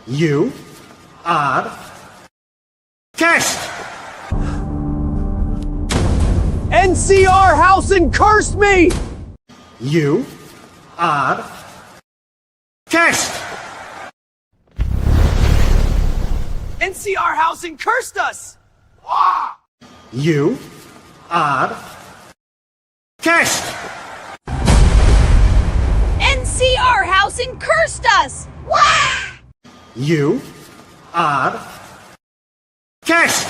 You are cashed. NCR Housen cursed me! You are cashed. NCR Housen cursed us! You are cashed. NCR Housen cursed us! You are cashed.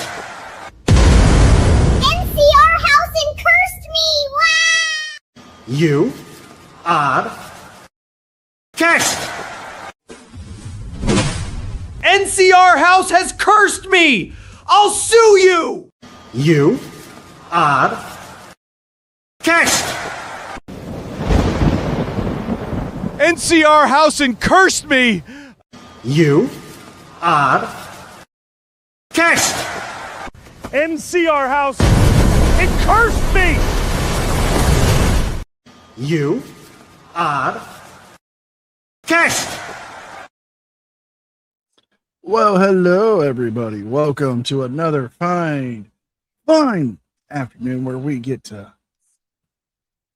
NCR Housen cursed me! You are cashed. NCR House has cursed me! I'll sue you! You are cashed. NCR Housen cursed me! You are cashed. NCR House, it cursed me! You are cashed. Well, hello, everybody. Welcome to another fine afternoon where we get to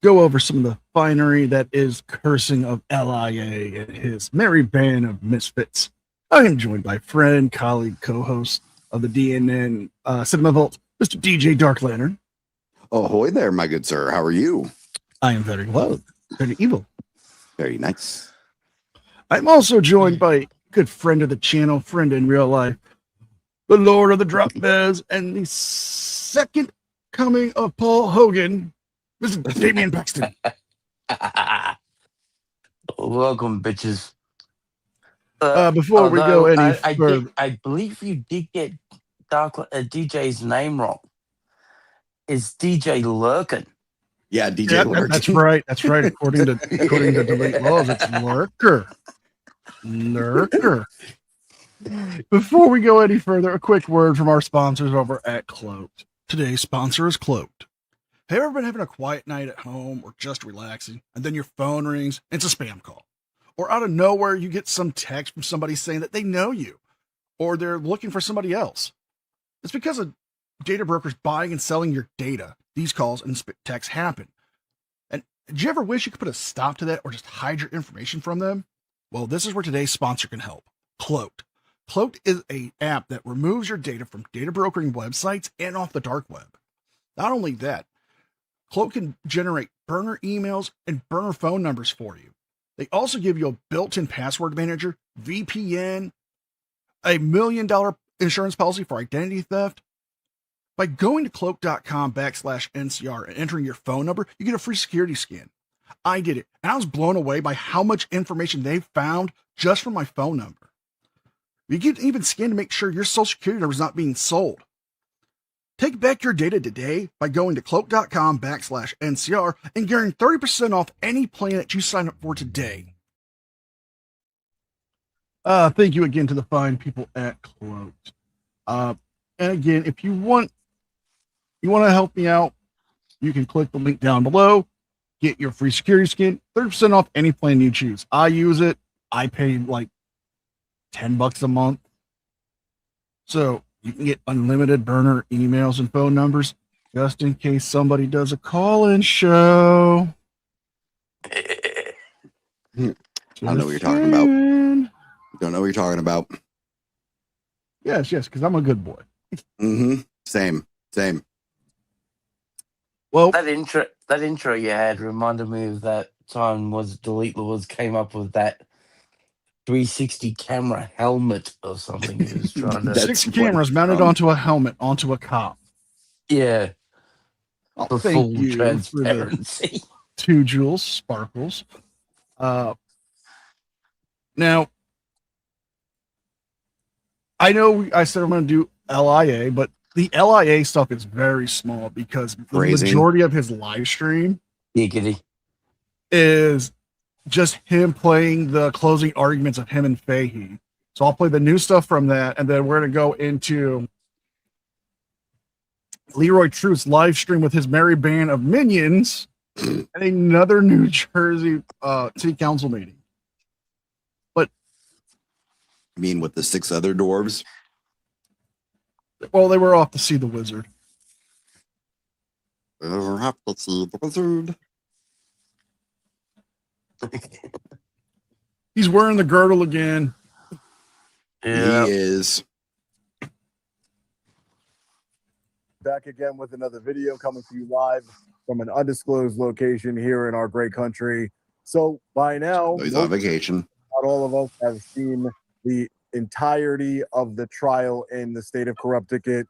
go over some of the finery that is cursing of LIA and his merry band of misfits. I am joined by friend, colleague, co-host of the DNN Cinema Vault, Mr. DJ Dark Lantern. Ahoy there, my good sir. How are you? I am very well, very evil. Very nice. I'm also joined by good friend of the channel, friend in real life, the Lord of the Drop Bears, and the second coming of Paul Hogan, Mr. Damian Paxton. Welcome, bitches. Before we go any further, I believe you did get DJ's name wrong. It's DJ Lurkin. Yeah, DJ yeah, Lurk. that's right. That's right. According to Delete Laws, it's Lurker. Before we go any further, a quick word from our sponsors over at Cloaked. Today's sponsor is Cloaked. Have you ever been having a quiet night at home or just relaxing, and then your phone rings and it's a spam call? Or out of nowhere, you get some text from somebody saying that they know you, or they're looking for somebody else. It's because of data brokers buying and selling your data. These calls and texts happen. And did you ever wish you could put a stop to that or just hide your information from them? Well, this is where today's sponsor can help. Cloaked. Cloaked is an app that removes your data from data brokering websites and off the dark web. Not only that, Cloaked can generate burner emails and burner phone numbers for you. They also give you a built-in password manager, VPN, $1 million insurance policy for identity theft. By going to cloak.com/NCR and entering your phone number, you get a free security scan. I did it, and I was blown away by how much information they found just from my phone number. You can even scan to make sure your social security number is not being sold. Take back your data today by going to cloak.com/NCR and getting 30% off any plan that you sign up for today. Thank you again to the fine people at Cloaked. And again, if you want to help me out, you can click the link down below, get your free security scan, 30% off any plan you choose. I use it. I pay like $10 a month. So you can get unlimited burner emails and phone numbers just in case somebody does a call-in show. I don't know what you're talking about. Don't know what you're talking about. Yes, because I'm a good boy. Mm-hmm. Same. Well, That intro you had reminded me of that time was Delete Laws came up with that 360 camera helmet or something. He was trying to. That's 6 cameras mounted onto a helmet, onto a cop. Yeah. Oh, For thank full you transparency. 2 Joules Sparkles. Now, I know I said I'm going to do LIA, but the LIA stuff is very small because the majority of his live stream Giggity. is just him playing the closing arguments of him and Fahey. So I'll play the new stuff from that, and then we're going to go into Leroy Truth's live stream with his merry band of minions at another New Jersey city council meeting. But I mean, with the 6 other dwarves. Well, they were off to see the wizard. We'll have to see the wizard. He's wearing the girdle again. Yeah. He is. Back again with another video coming to you live from an undisclosed location here in our great country. So by now, He's on vacation. not all of us have seen the entirety of the trial in the state of Corrupticate.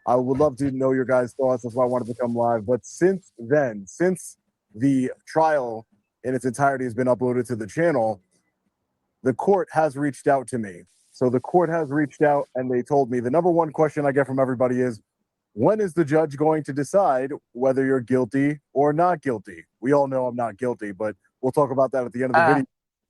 I would love to know your guys' thoughts. That's why I wanted to come live. But since then, since the trial in its entirety has been uploaded to the channel, the court has reached out to me. So the court has reached out and they told me the number one question I get from everybody is, when is the judge going to decide whether you're guilty or not guilty? We all know I'm not guilty, but we'll talk about that at the end of the video.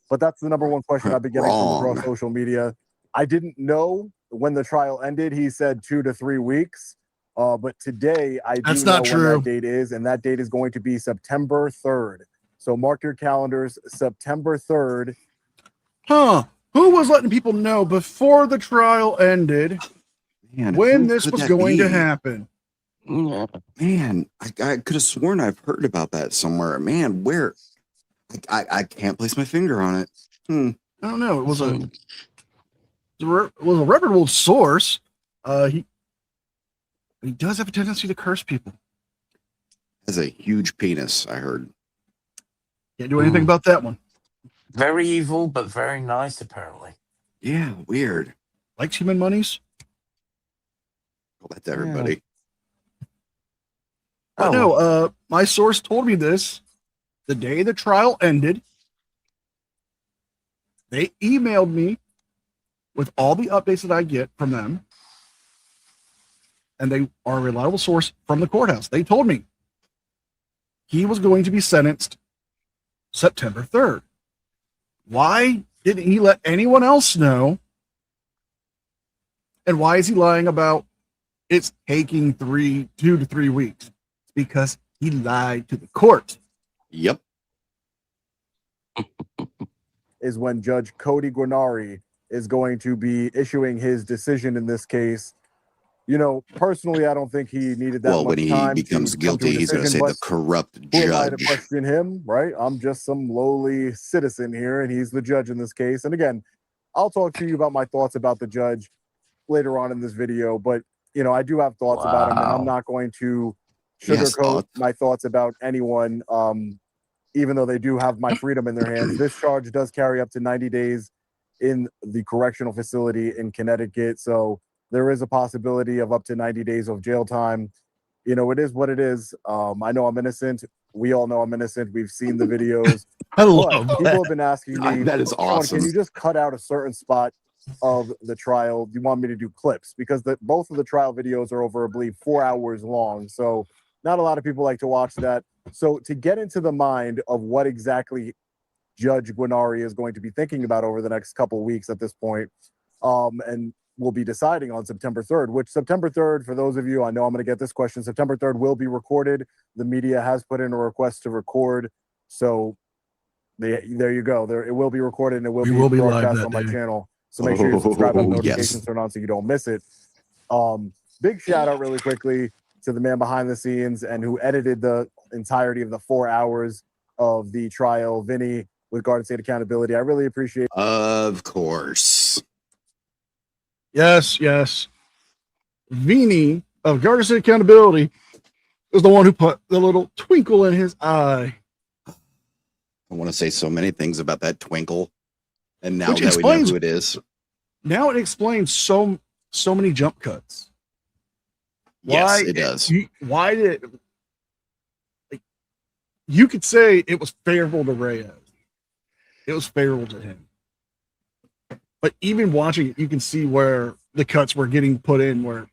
But that's the number one question I've been getting from across social media. I didn't know when the trial ended. He said 2 to 3 weeks. But today I do know when that date is, and that date is going to be September 3rd. So mark your calendars, September 3rd. Huh. Who was letting people know before the trial ended when this was going to happen? Man, I could have sworn I've heard about that somewhere. Man, where? I can't place my finger on it. I don't know. It was a reputable source. He does have a tendency to curse people. Has a huge penis, I heard. Can't do anything about that one. Very evil, but very nice, apparently. Yeah, weird. Likes human monies. Well, that's everybody. But no, my source told me this the day the trial ended. They emailed me with all the updates that I get from them. And they are a reliable source from the courthouse. They told me he was going to be sentenced September 3rd. Why didn't he let anyone else know? And why is he lying about it's taking 2 to 3 weeks? It's because he lied to the court. Yep. Is when Judge Cody Guarnari is going to be issuing his decision in this case. You know, personally, I don't think he needed that much time. Well, when he becomes guilty, he's going to say the corrupt judge. Who am I to question him, right? I'm just some lowly citizen here, and he's the judge in this case. And again, I'll talk to you about my thoughts about the judge later on in this video. But, you know, I do have thoughts about him, and I'm not going to sugarcoat my thoughts about anyone, even though they do have my freedom in their hands. This charge does carry up to 90 days in the correctional facility in Connecticut. So there is a possibility of up to 90 days of jail time. You know, it is what it is. I know I'm innocent. We all know I'm innocent. We've seen the videos. I love people have been asking me, that is awesome. Can you just cut out a certain spot of the trial? Do you want me to do clips? Because both of the trial videos are over, I believe, 4 hours long. So not a lot of people like to watch that. So to get into the mind of what exactly Judge Guarnari is going to be thinking about over the next couple of weeks at this point, and we'll be deciding on September 3rd, which September 3rd, for those of you, I know I'm going to get this question, September 3rd will be recorded. The media has put in a request to record. So there you go. It will be recorded and it will be broadcast on my channel. So make sure you subscribe and notifications turn on so you don't miss it. Big shout out really quickly to the man behind the scenes and who edited the entirety of the 4 hours of the trial, Vinny with Garden State Accountability. I really appreciate it. Of course. Yes. Vinny of Garden State Accountability is the one who put the little twinkle in his eye. I want to say so many things about that twinkle. And now Which that we know who it is. Now it explains so many jump cuts. Yes, it does. Why did you could say it was favorable to Reyes. It was favorable to him. But even watching it, you can see where the cuts were getting put in, where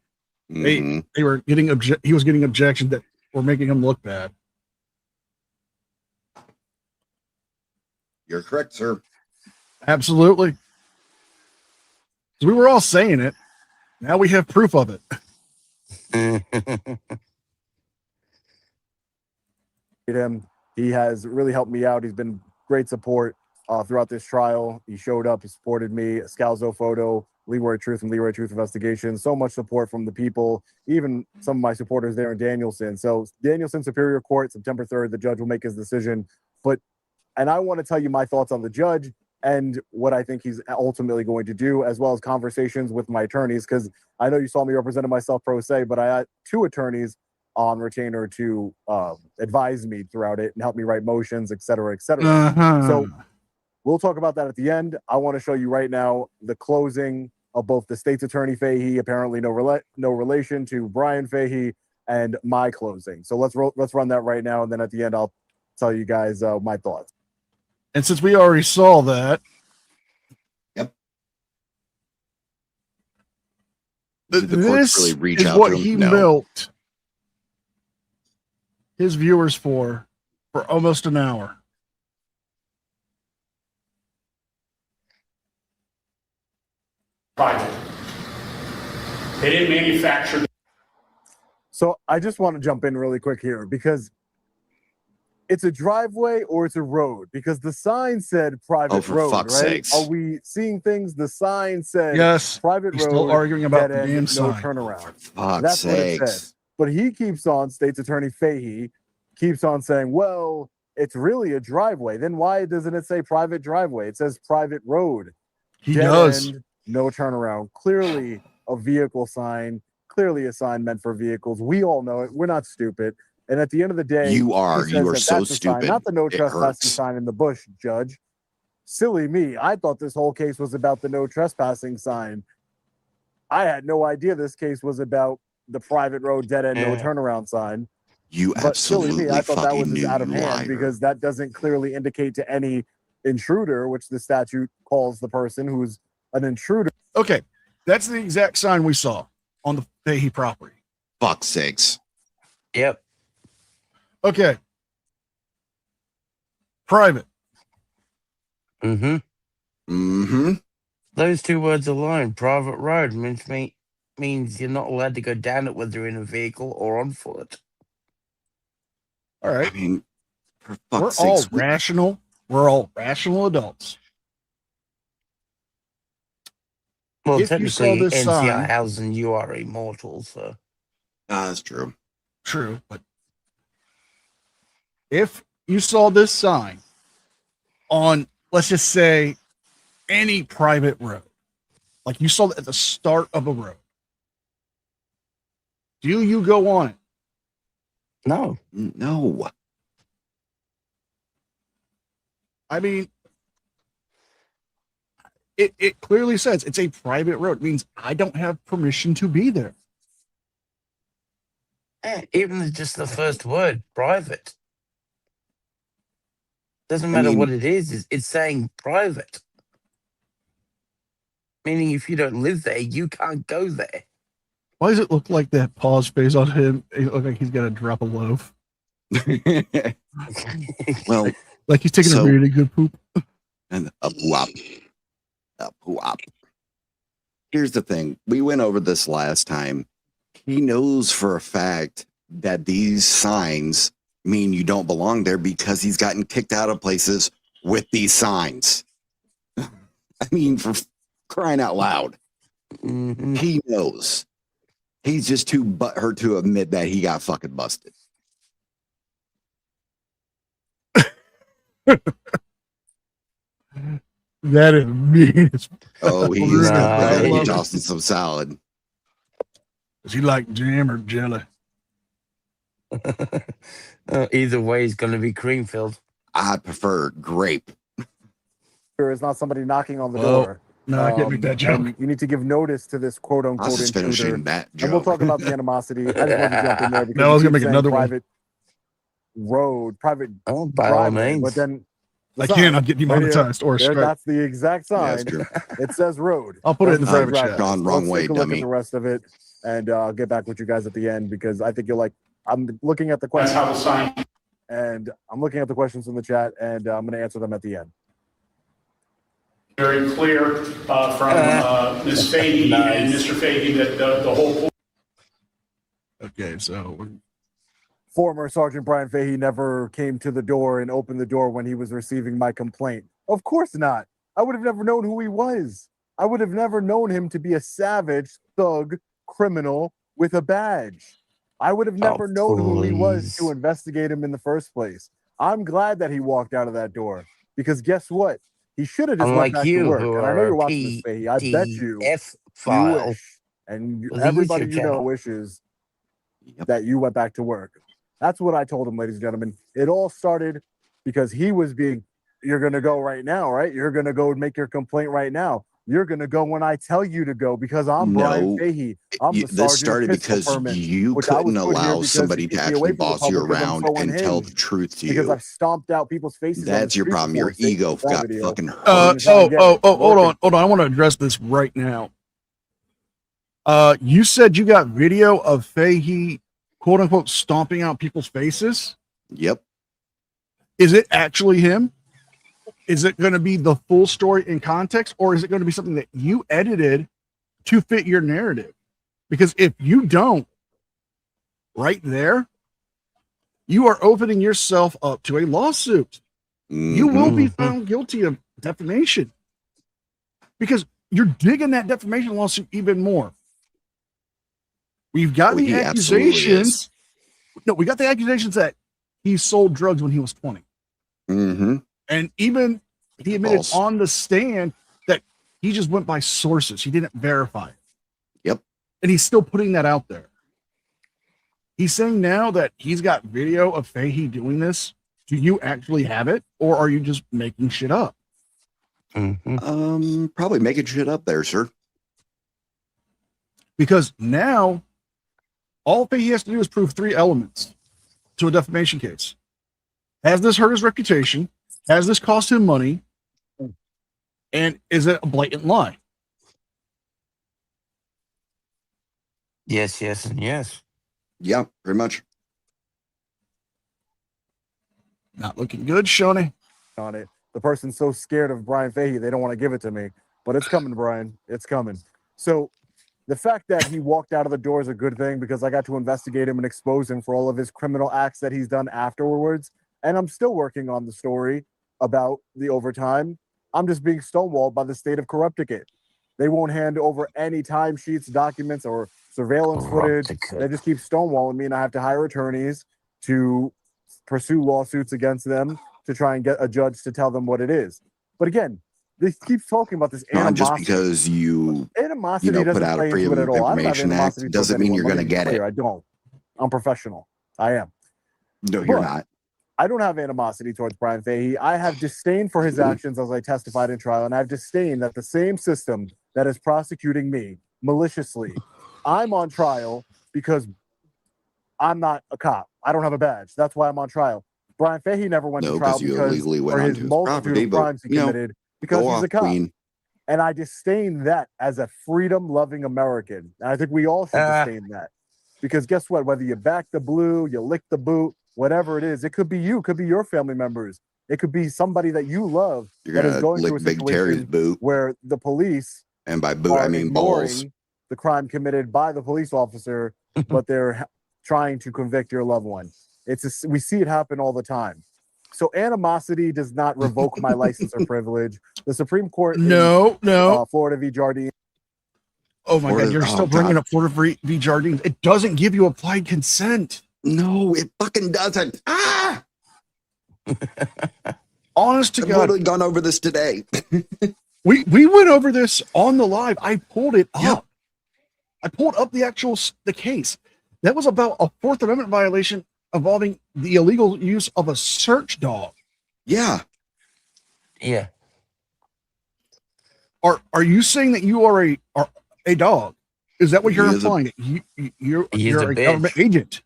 they were getting he was getting objections that were making him look bad. You're correct, sir. Absolutely. We were all saying it. Now we have proof of it. Him. He has really helped me out. He's been great support. throughout this trial. He showed up, he supported me, Scalzo Photo, Leroy Truth and Leroy Truth Investigation. So much support from the people, even some of my supporters there in Danielson. So Danielson Superior Court, September 3rd, the judge will make his decision. And I want to tell you my thoughts on the judge and what I think he's ultimately going to do, as well as conversations with my attorneys, because I know you saw me representing myself pro se, but I had 2 attorneys on retainer to advise me throughout it and help me write motions, et cetera, et cetera. So we'll talk about that at the end. I want to show you right now the closing of both the state's attorney Fahey, apparently no relation to Brian Fahey, and my closing. So let's run that right now, and then at the end I'll tell you guys my thoughts. And since we already saw that, Yep. Did the courts this really reach is out what to him? he No. milked his viewers for almost an hour. Private. They didn't manufacture. So I just want to jump in really quick here because it's a driveway or it's a road, because the sign said private for road, fuck's right? sakes. Are we seeing things? The sign said Yes, private he's road, still arguing about dead the end, damn no sign. turnaround. Fuck's That's what it sakes. said. But he keeps on, state's attorney Fahey keeps on saying, well, it's really a driveway. Then why doesn't it say private driveway? It says private road. He Dead does. end, no turnaround. Clearly a vehicle sign, clearly a sign meant for vehicles. We all know it. We're not stupid. And at the end of the day, You are. he says You are that so that's the sign, stupid. not the no It trespassing hurts. sign in the bush, Judge. Silly me. I thought this whole case was about the no trespassing sign. I had no idea this case was about the private road, dead end, no Yeah. turnaround sign. You But silly absolutely me, I thought that was fucking just knew, out of you hand, liar. because that doesn't clearly indicate to any intruder, which the statute calls the person who's an intruder. Okay, that's the exact sign we saw on the Fahey property. Fuck's sakes. Yep. Okay. Private. Mm-hmm. Mm-hmm. Those 2 words alone, private road, means you're not allowed to go down it whether you're in a vehicle or on foot. All I right. mean, for We're fuck's all sakes. rational. We're all rational adults. Well, If you saw technically, this NCR sign, housing, you are immortal, so. That's true. true, but if you saw this sign on, let's just say, any private road, like you saw it at the start of a road, do you go on it? No. No. I mean, it clearly says it's a private road. It means I don't have permission to be there. Even just the first word, private. Doesn't matter what it is, it's saying private. Meaning if you don't live there, you can't go there. Why does it look like that pause face on him? It look like he's gonna drop a loaf. Well, Like he's taking a really good poop. and a whop. A whop. Here's the thing. We went over this last time. He knows for a fact that these signs mean you don't belong there because he's gotten kicked out of places with these signs. I mean, for crying out loud. Mm-hmm. He knows. He's just too butthurt to admit that he got fucking busted. That is mean. Oh, he's Nah, he he- tossing some salad. Does he like jam or jelly? Either way, it's going to be cream filled. I prefer grape. Is not somebody knocking on the Well, door. No, I can't make that joke. And you need to give notice to this quote I was unquote just intruder. finishing that And we'll joke. talk about the animosity. I just wanted to jump in there because No, I was you gonna keep make saying another one. private road, private Oh, by all driveway, means. but then the I sign, can't. I'll get right here, demonetized or a there, strike. that's the exact Yeah, sign. that's true. It says road. I'll put it in the Doesn't say private chat. driveway. Gone So wrong let's way, take a look dummy. at the rest of it, and I'll get back with you guys at the end because I think you'll like. I'm looking at the That's questions, how the sign. and I'm looking at the questions in the chat, and I'm going to answer them at the end. Very clear from Ms. Fahey and Nice. Mr. Fahey that the whole point. Okay, so Former Sergeant Brian Fahey never came to the door and opened the door when he was receiving my complaint. Of course not. I would have never known who he was. I would have never known him to be a savage, thug, criminal with a badge. I would have never known who he was to please. investigate him in the first place. I'm glad that he walked out of that door because guess what? He should have just went Unlike back to you, work. who And I know are you're a watching this, Fahey. I bet you file wish, and with a everybody YouTube you know channel. wishes Yep. that you went back to work. That's what I told him, ladies and gentlemen. It all started because he was being, you're going to go right now, right? You're going to go and make your complaint right now. You're going to go when I tell you to go because I'm Brian No, Fahey. I'm the this sergeant started of pistol because permit, you which I was couldn't put here allow because somebody to to keep me away actually from the boss you public because I'm around so and tell the unhinged. truth to Because you. I've stomped out people's faces on the That's your street problem. before. Your Same ego with that got video. fucking So you're hurt. trying to get it. Hold Working. on. I want to address this right now. You said you got video of Fahey, quote unquote, stomping out people's faces. Yep. Is it actually him? Is it going to be the full story in context, or is it going to be something that you edited to fit your narrative? Because if you don't, right there, you are opening yourself up to a lawsuit. You will be found guilty of defamation because you're digging that defamation lawsuit even more. We've got the he absolutely accusations. No, we got the accusations that he sold drugs when he was 20. Mm-hmm. And even he admitted False. on the stand that he just went by sources. He didn't verify it. Yep. And he's still putting that out there. He's saying now that he's got video of Fahey doing this. Do you actually have it, or are you just making shit up? Probably making shit up there, sir. Because now all Fahey has to do is prove 3 elements to a defamation case. Has this hurt his reputation? Has this cost him money? And is it a blatant lie? Yes, and yes. Yeah, pretty much. Not looking good, Shoney. On it. The person's so scared of Brian Fahey, they don't want to give it to me. But it's coming, Brian. It's coming. So the fact that he walked out of the door is a good thing because I got to investigate him and expose him for all of his criminal acts that he's done afterwards. And I'm still working on the story about the overtime. I'm just being stonewalled by the state of Corrupticate. They won't hand over any timesheets, documents, or surveillance footage. They just keep stonewalling me, and I have to hire attorneys to pursue lawsuits against them to try and get a judge to tell them what it is. But again, they keep talking about this animosity. Just because animosity put doesn't out play a into Freedom it at of all. I don't have Information Act animosity towards doesn't mean anyone. you're Let going me to be get clear. it. I don't. I'm professional. I am. No, you're But not. I don't have animosity towards Brian Fahey. I have disdain for his actions as I testified in trial, and I have disdain that the same system that is prosecuting me maliciously, I'm on trial because I'm not a cop. I don't have a badge. That's why I'm on trial. Brian Fahey never went to trial because you because illegally went for his onto his multitude property, of but, crimes he committed because go he's a off, cop. Queen. And I disdain that as a freedom-loving American. And I think we all should disdain that. Because guess what? Whether you back the blue, you lick the boot, whatever it is, it could be you, could be your family members. It could be somebody that you love You're that is gonna going lick through a Big Terry's situation boot, where the police and by boot I are mean balls. ignoring the crime committed by the police officer, but they're trying to convict your loved one. We see it happen all the time. So animosity does not revoke my license or privilege. The Supreme Court No. Florida v. Jardine. Oh my God, you're still bringing up Florida v. Jardine. It doesn't give you applied consent. No, it fucking doesn't. Honest to I've God, literally gone over this today. we went over this on the live. I pulled it up. I pulled up the case. That was about a Fourth Amendment violation involving the illegal use of a search dog. Yeah. Are you saying that you are a dog? Is that what you're implying? You're a government agent.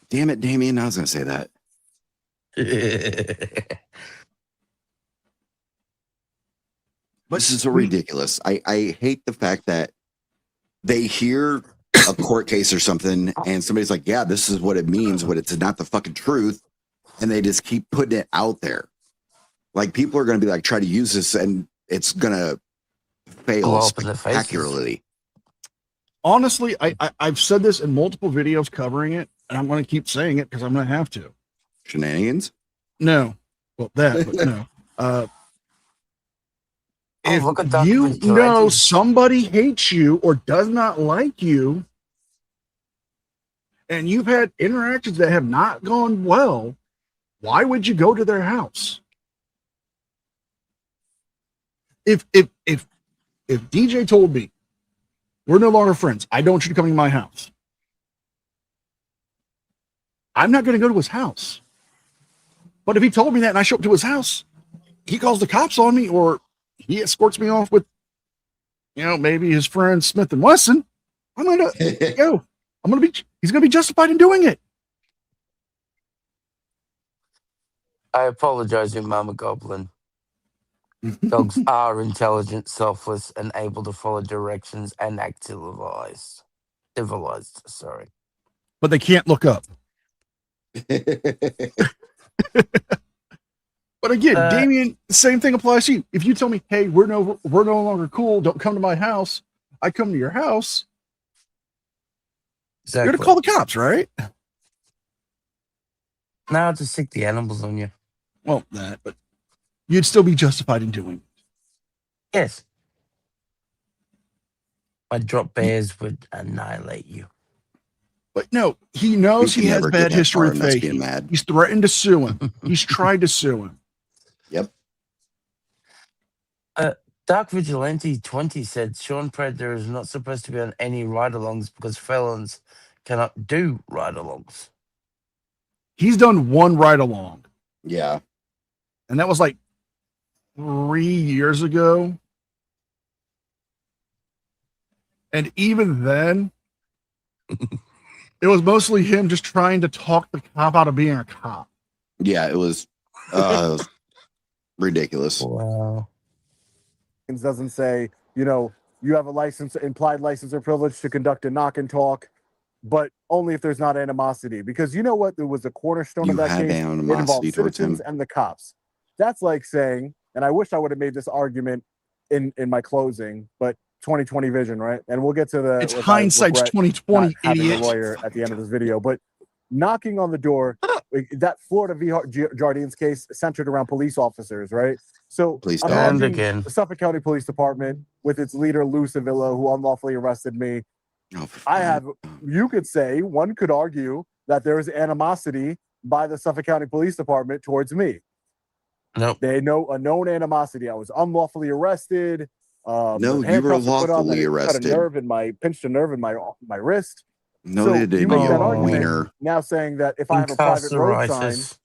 Damn it, Damien. I was going to say that. But this is so ridiculous. I hate the fact that they hear a court case or something and somebody's like, yeah, this is what it means, but it's not the fucking truth. And they just keep putting it out there. Like people are going to be like, try to use this and it's going to fail spectacularly. Honestly, I've said this in multiple videos covering it, and I'm going to keep saying it because I'm going to have to. Shenanigans? No. Well, that, but no. If look at Doc you know Vigilante. somebody hates you or does not like you, and you've had interactions that have not gone well, why would you go to their house? If DJ told me we're no longer friends, I don't want you to come to my house, I'm not going to go to his house. But if he told me that and I show up to his house, he calls the cops on me or he escorts me off with, maybe his friend Smith and Wesson, I'm going to go. He's going to be justified in doing it. I apologize, you Mama Goblin. Dogs are intelligent, selfless, and able to follow directions and act civilized. Sorry. But they can't look up. But again, Damien, the same thing applies to you. If you tell me, hey, we're no longer cool, don't come to my house, I come to your house, Exactly. you're going to call the cops, right? Now to sick the animals on you. Well, but you'd still be justified in doing it. Yes. My drop bears would annihilate you. But no, he knows he has bad history with mad. Fahey. He's threatened to sue him. He's tried to sue him. Yep. Dark Vigilante 20 said Sean Predator is not supposed to be on any ride-alongs because felons cannot do ride-alongs. He's done one ride-along. Yeah. And that was like 3 years ago. And even then, it was mostly him just trying to talk the cop out of being a cop. Yeah, it was ridiculous. Wow. It doesn't say, you have a license, implied license or privilege to conduct a knock and talk, but only if there's not animosity. Because you know what? There was a cornerstone of that case. It involved citizens and the cops. That's like saying, and I wish I would have made this argument in my closing, but 2020 vision, right? And we'll get to the. It's hindsight's 2020, having a idiot. lawyer at the end of this video, but knocking on the door, that Florida v. Jardines case centered around police officers, right? So Please And imagine again. the Suffolk County Police Department with its leader Lou Sevilla, who unlawfully arrested me. You could say, one could argue that there is animosity by the Suffolk County Police Department towards me. Nope. They know a known animosity. I was unlawfully arrested. No, you were lawfully arrested. Pinched a nerve in my wrist. No, So they didn't. you make that You argument wiener. now saying that if I have a private road sign,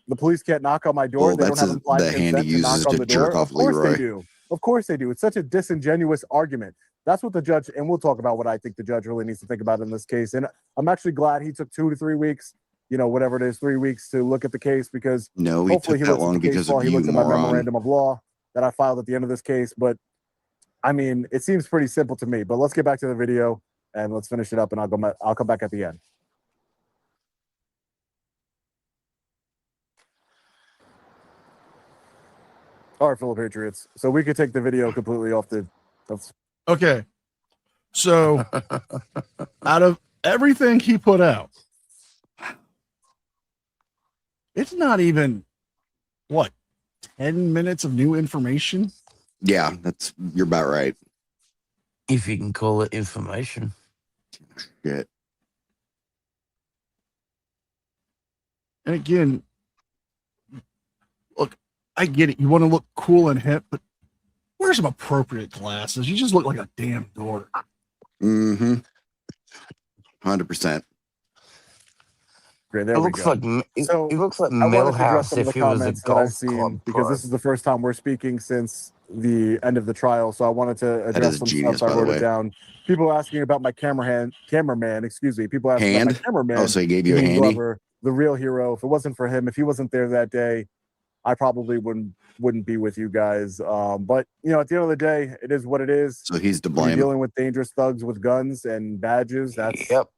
the police can't knock on my door. Well, they don't that's have implied the hand he consent to knock uses on to the jerk door. off Of course Leroy. they do. Of course they do. It's such a disingenuous argument. That's what the judge, and we'll talk about what I think the judge really needs to think about in this case. And I'm actually glad he took 2 to 3 weeks, whatever it is, 3 weeks to look at the case, because No, he hopefully took he that looks at long the case because law. of He you, looks at my moron. memorandum of law that I filed at the end of this case. But I mean, it seems pretty simple to me. But let's get back to the video and let's finish it up, and I'll come back at the end. All right, fellow Patriots. So we could take the video completely off the. Okay. So out of everything he put out, it's not even 10 minutes of new information. Yeah, you're about right. If you can call it information. Shit. And again, look, I get it. You want to look cool and hip, but wear some appropriate glasses. You just look like a damn dork. Mm-hmm. 100%. Great, there It we looks go. like So, it looks like I wanted to address Millhouse some of if the he was a comments that I've golf seen, club because pro. this is the first time we're speaking since the end of the trial. So I wanted to address is some genius, stuff. I by the wrote way. it down. People asking about my cameraman. People asking about my cameraman. Oh, so he gave you a Ian handy? Glover, the real hero. If it wasn't for him, if he wasn't there that day, I probably wouldn't be with you guys. But at the end of the day, it is what it is. So he's to When you're blame. dealing with dangerous thugs with guns and badges, that's Yep.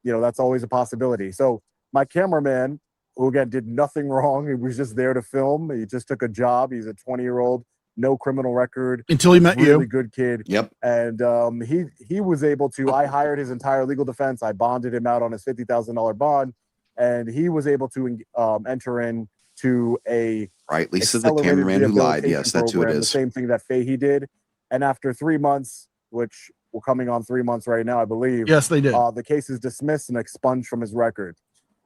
that's always a possibility. So my cameraman, who again did nothing wrong, he was just there to film. He just took a job. He's a 20-year-old, no criminal record, Until he met really you. good kid. Yep. And he was able to. I hired his entire legal defense. I bonded him out on his $50,000 bond, and he was able to enter into a Right. Lisa, the accelerated cameraman who lied. rehabilitation Yes, that's who it program, the is. same thing that Fahey did. And after 3 months, which we're coming on 3 months right now, I believe. Yes, they did. The case is dismissed and expunged from his record.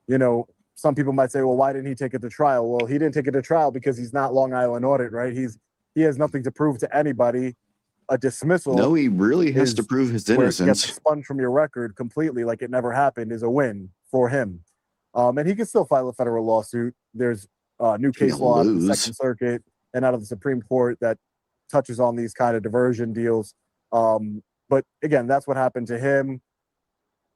You know, some people might say, well, why didn't he take it to trial? Well, he didn't take it to trial because he's not Long Island Audit, right? He has nothing to prove to anybody. A dismissal. No, he really has is to prove his where it gets innocence. expunged from your record completely, like it never happened, is a win for him. And he can still file a federal lawsuit. There's new case law out of the Second Circuit and out of the Supreme Court that touches on these kind of diversion deals. But again, that's what happened to him.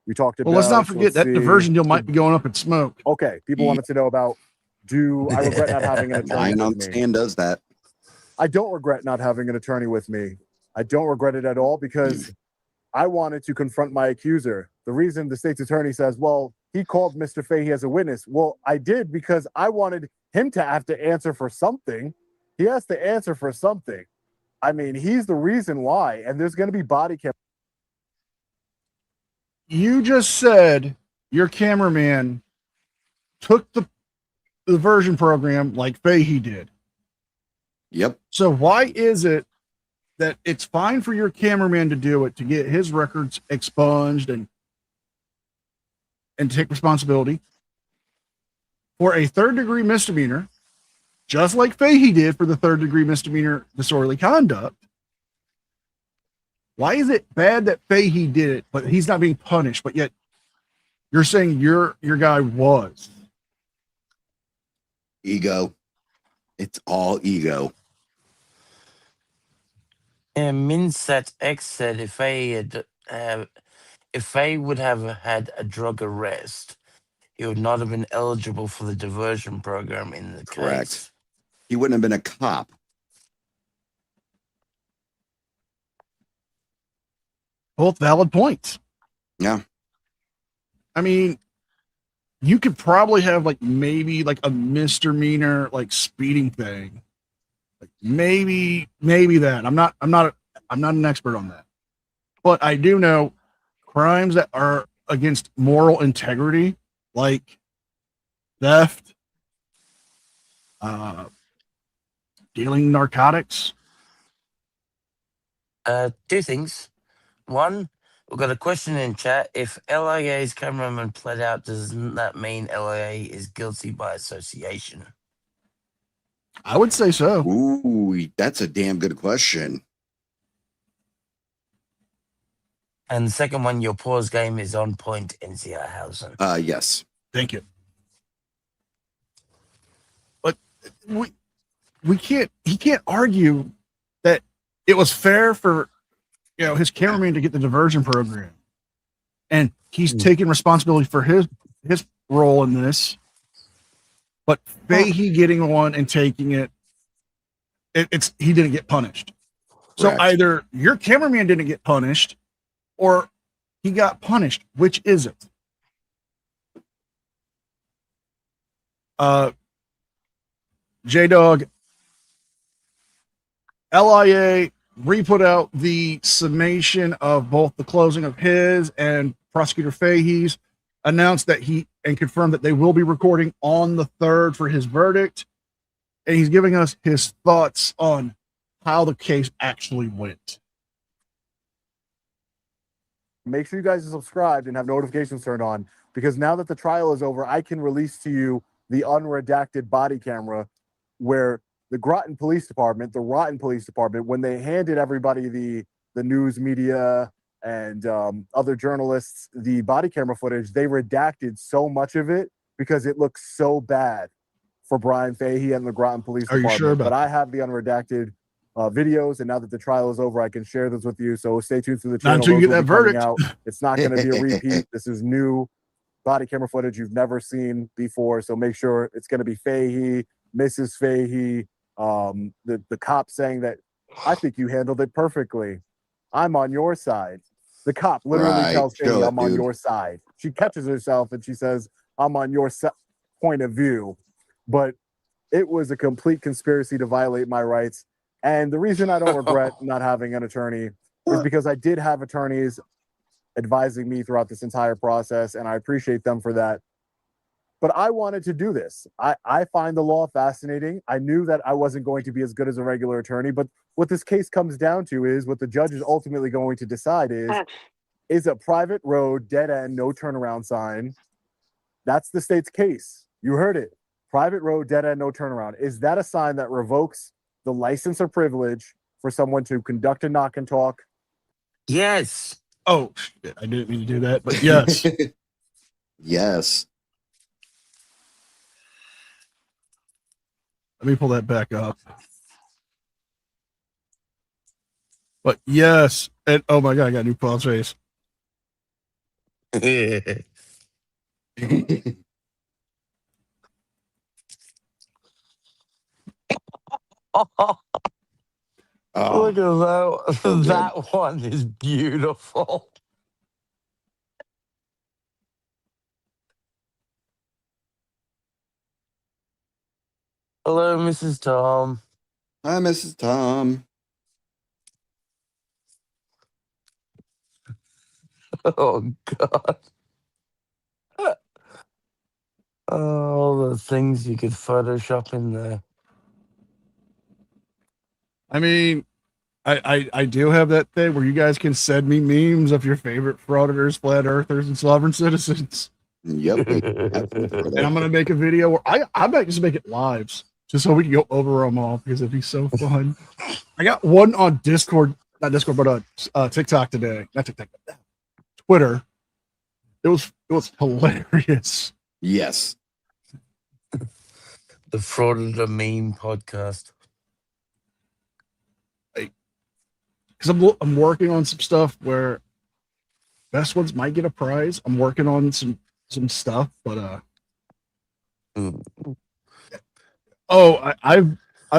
We talked about. Well, let's not forget that diversion deal might be going up in smoke. Okay, people wanted to know about. Do I regret not having an attorney Lying on with me? stand does that. I don't regret not having an attorney with me. I don't regret it at all because I wanted to confront my accuser. The reason the state's attorney says, well, he called Mr. Fahey as a witness. Well, I did because I wanted him to have to answer for something. He has to answer for something. I mean, he's the reason why. And there's going to be body cam. You just said your cameraman took the diversion program like Fahey did. Yep. So why is it that it's fine for your cameraman to do it, to get his records expunged and take responsibility for a third-degree misdemeanor, just like Fahey did for the third-degree misdemeanor disorderly conduct? Why is it bad that Fahey did it, but he's not being punished, but yet you're saying your guy was? Ego. It's all ego. And Minsat X said if Faye would have had a drug arrest, he would not have been eligible for the diversion program in the Correct. case. He wouldn't have been a cop. Both valid points. Yeah. I mean, you could probably have maybe a misdemeanor speeding thing. Maybe that. I'm not an expert on that. But I do know crimes that are against moral integrity, like theft, dealing narcotics. Two things. One, we've got a question in chat. If LIA's cameraman pled out, doesn't that mean LIA is guilty by association? I would say so. Ooh, that's a damn good question. And the second one, your pause game is on point, NCR Housen. Yes. Thank you. But he can't argue that it was fair for his cameraman to get the diversion program, and he's taking responsibility for his role in this. But Fahey getting one and taking it, he didn't get punished. So Correct. either your cameraman didn't get punished, or he got punished. Which is it? J-Dog, LIA re-put out the summation of both the closing of his and Prosecutor Fahey's, announced that and confirmed that they will be recording on the 3rd for his verdict. And he's giving us his thoughts on how the case actually went. Make sure you guys are subscribed and have notifications turned on, because now that the trial is over, I can release to you the unredacted body camera where the Rotten Police Department, when they handed everybody the news media and other journalists the body camera footage, they redacted so much of it because it looks so bad for Brian Fahey and the Groton Police Department. You sure about but I have the unredacted videos, and now that the trial is over, I can share those with you. So stay tuned to the channel. Not until you get that verdict. Out. It's not going to be a repeat. This is new body camera footage you've never seen before. So make sure it's going to be Fahey, Mrs. Fahey, the cop saying that I think you handled it perfectly. I'm on your side. The cop literally tells Fahey, I'm on your side. She catches herself and she says, I'm on your point of view. But it was a complete conspiracy to violate my rights. And the reason I don't regret not having an attorney is because I did have attorneys advising me throughout this entire process, and I appreciate them for that. But I wanted to do this. I find the law fascinating. I knew that I wasn't going to be as good as a regular attorney, but what this case comes down to is what the judge is ultimately going to decide is a private road, dead end, no turnaround sign. That's the state's case. You heard it. Private road, dead end, no turnaround. Is that a sign that revokes the license or privilege for someone to conduct a knock and talk? Yes. Oh, shit, I didn't mean to do that, but yes. Yes. Let me pull that back up. But yes, and oh my god, I got a new Paul's face. Oh, Oh, look at that. so good. That one is beautiful. Hello, Mrs. Tom. Hi, Mrs. Tom. Oh, God. Oh, the things you could Photoshop in there. I mean, I do have that thing where you guys can send me memes of your favorite frauditors, flat earthers, and sovereign citizens. Yep. And I'm gonna make a video where I might just make it lives just so we can go over them all because it'd be so fun. I got one on Discord, not Discord, but TikTok today. Not TikTok, Twitter. It was hilarious. Yes. The Frauditor Meme Podcast. Because I'm working on some stuff where best ones might get a prize. I'm working on some stuff, but oh, I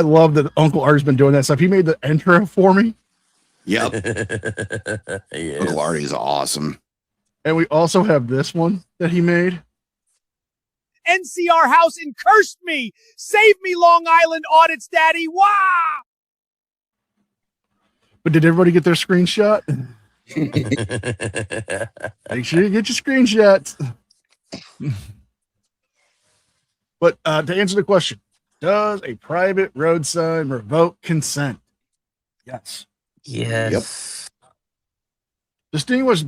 love that Uncle Art's been doing that stuff. He made the intro for me. Yep. Yes. Uncle Artie is awesome. And we also have this one that he made. NCR house and cursed me. Save me, Long Island audits, Daddy. Wow. But did everybody get their screenshot? Make sure you get your screenshots. But to answer the question, does a private road sign revoke consent? Yes. Yes. Distinguished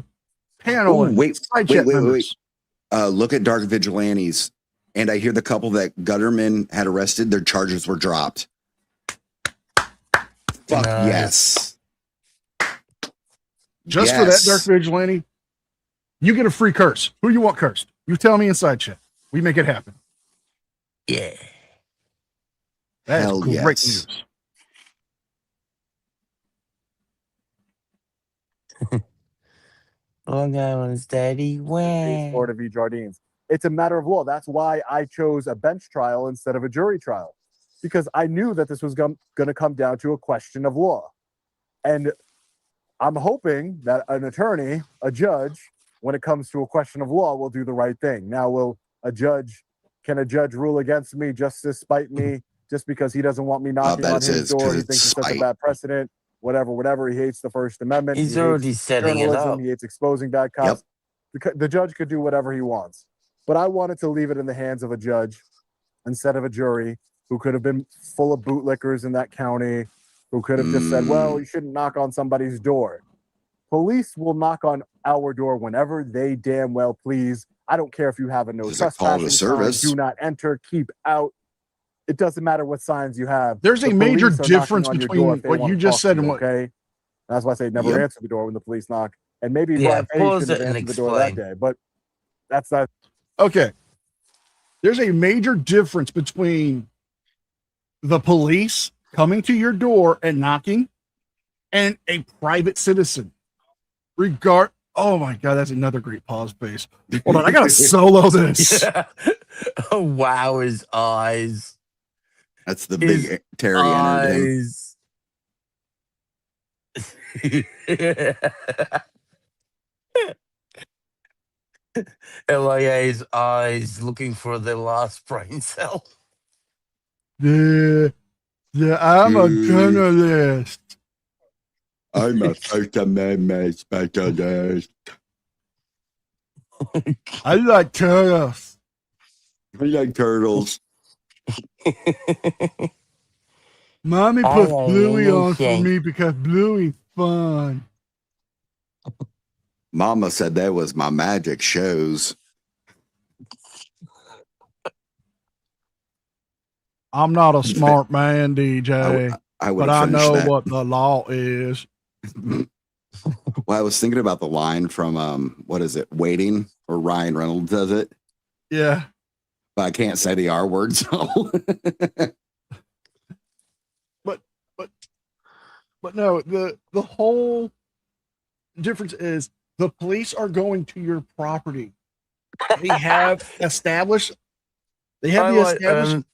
panel. Ooh, wait. Look at Dark Vigilantes. And I hear the couple that Gutterman had arrested, their charges were dropped. Fuck yes. Just for that, Dark Vigilante, you get a free curse. Who you want cursed? You tell me inside chat. We make it happen. Yeah. That Hell is great yes. news. Long Island's Daddy. Wow. Florida v. Jardines. It's a matter of law. That's why I chose a bench trial instead of a jury trial, because I knew that this was going to come down to a question of law. And I'm hoping that an attorney, a judge, when it comes to a question of law, will do the right thing. Now, can a judge rule against me just to spite me, just because he doesn't want me knocking on his door? He thinks it's such a bad precedent. Whatever. He hates the First Amendment. He's already setting it up. He hates exposing bad cops. The judge could do whatever he wants. But I wanted to leave it in the hands of a judge instead of a jury who could have been full of bootlickers in that county, who could have just said, well, you shouldn't knock on somebody's door. Police will knock on our door whenever they damn well please. I don't care if you have a no trespassing sign, do not enter, keep out. It doesn't matter what signs you have. There's a major difference between what you just said and what... Okay? That's why I say never answer the door when the police knock. And maybe Yeah, Brian Page should have answered the door that day. But that's not... Okay. There's a major difference between the police coming to your door and knocking and a private citizen. Oh my God, that's another great pause base. Hold on, I gotta solo this. Yeah. Oh, wow, his eyes. That's the big Terry entered him. LIA's eyes looking for their last brain cell. I'm a journalist. I'm a First Amendment specialist. I like turtles. I like turtles. Mommy I puts like Bluey on for anything. me because Bluey's fun. Mama said that was my magic shows. I'm not a smart man, DJ, I would but have I finished know that. what the law is. Well, I was thinking about the line from what is it? Waiting, or Ryan Reynolds does it, Yeah. but I can't say the R word. So But no, the whole difference is the police are going to your property. They have established. They have I the like established.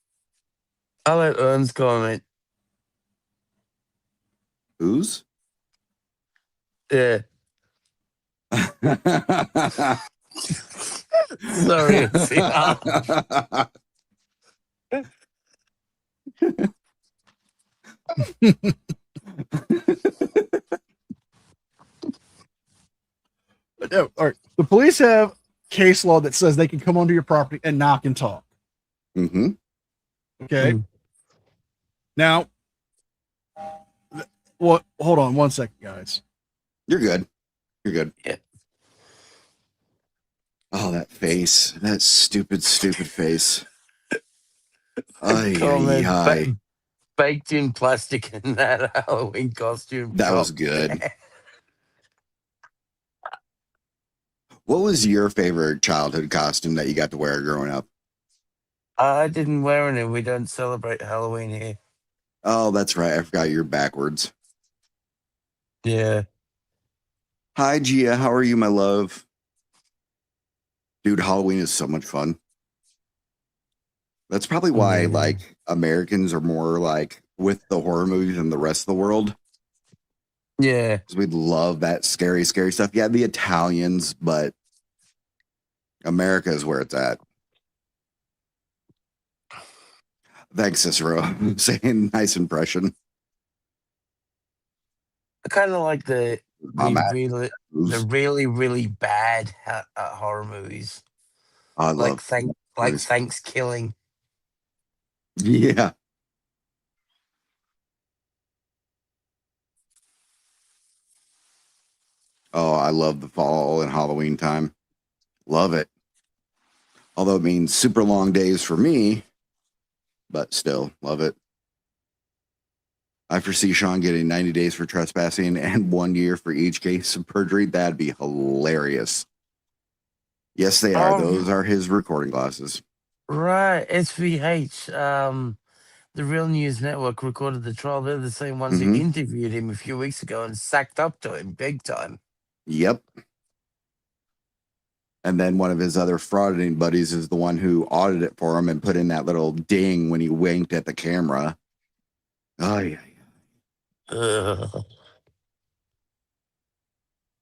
I like Ern's comment. who's? Yeah. Sorry, NCR. No, all right. The police have case law that says they can come onto your property and knock and talk. Mm-hmm. Okay. Mm. Now, what? Hold on one second, guys. You're good. You're good. Yeah. Oh, that face. That stupid face. Ay, Comment ay, ay. baked in plastic in that Halloween costume. That was Top good. 10. What was your favorite childhood costume that you got to wear growing up? I didn't wear any. We don't celebrate Halloween here. Oh, that's right. I forgot you're backwards. Yeah. Hi, Gia. How are you, my love? Dude, Halloween is so much fun. That's probably why, Yeah. like, Americans are more, like, with the horror movies than the rest of the world. Yeah. Because we love that scary stuff. Yeah, the Italians, but America is where it's at. Thanks, Cicero. Saying nice impression. I kind of like the I'm at really bad horror movies, I like love like Thanksgiving. Yeah. Oh, I love the fall and Halloween time. Love it. Although it means super long days for me, but still love it. I foresee Sean getting 90 days for trespassing and 1 year for each case of perjury. That'd be hilarious. Yes, they are. Oh, Those are his recording glasses. right. SVH, the Real News Network recorded the trial. They're the same ones who Mhm. interviewed him a few weeks ago and sacked up to him big time. Yep. And then one of his other frauding buddies is the one who audited it for him and put in that little ding when he winked at the camera. Oh, yeah. Ugh.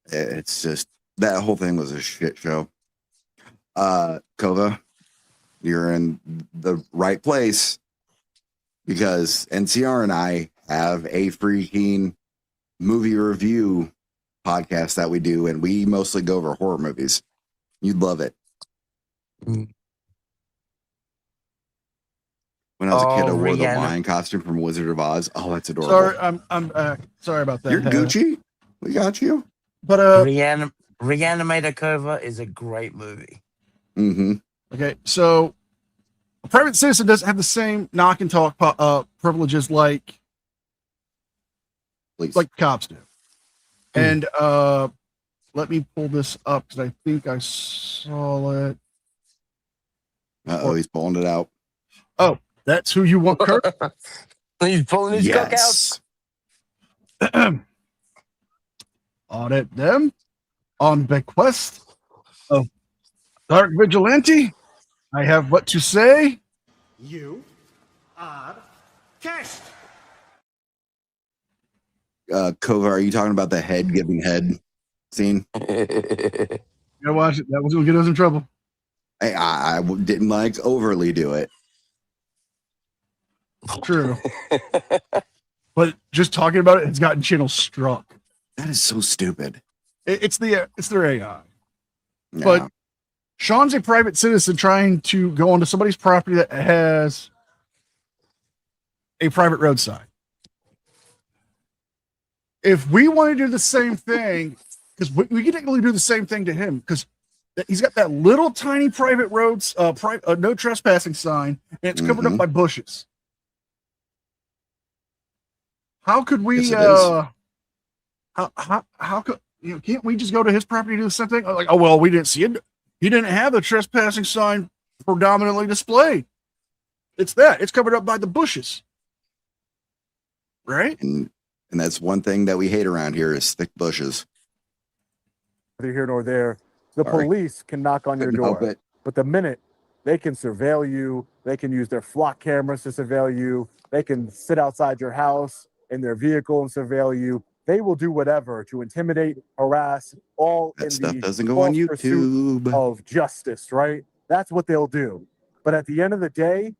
It's just, that whole thing was a shit show. Kova, you're in the right place because NCR and I have a freaking movie review podcast that we do, and we mostly go over horror movies. You'd love it. Mm. When I was a kid, I Oh, wore the Rihanna. lion costume from Wizard of Oz. Oh, that's adorable. Sorry, I'm sorry about that. You're Gucci. We got you. But Reanimator Cover is a great movie. Mm-hmm. okay, so a private citizen doesn't have the same knock and talk privileges like Please. cops do. And let me pull this up because I think I saw it. Uh-oh, he's pulling it out. Oh, that's who you want, Kurt? He's pulling his cock out. Yes. Audit them on bequest of Dark Vigilante. I have what to say. You are cashed. Kova, are you talking about the head giving head scene? You gotta watch it. That was gonna get us in trouble. I didn't like overly do it. True. But just talking about it, it's gotten channels struck. That is so stupid. It's their AI. Yeah. But Sean's a private citizen trying to go onto somebody's property that has a private road sign. If we want to do the same thing, because we can technically do the same thing to him, because he's got that little tiny private roads, no trespassing sign, and it's covered up by bushes. How could we? Yes, How could can't we just go to his property and do the same thing? Like, oh well, we didn't see it. He didn't have the trespassing sign predominantly displayed. It's covered up by the bushes, right? And that's one thing that we hate around here is thick bushes. Neither here nor there. The Sorry. police can knock on your Couldn't help door, it. but the minute they can surveil you, they can use their flock cameras to surveil you. They can sit outside your house in their vehicle and surveil you. They will do whatever to intimidate, harass, all That in stuff the doesn't go on false pursuit YouTube. of justice, right? That's what they'll do. But at the end of the day,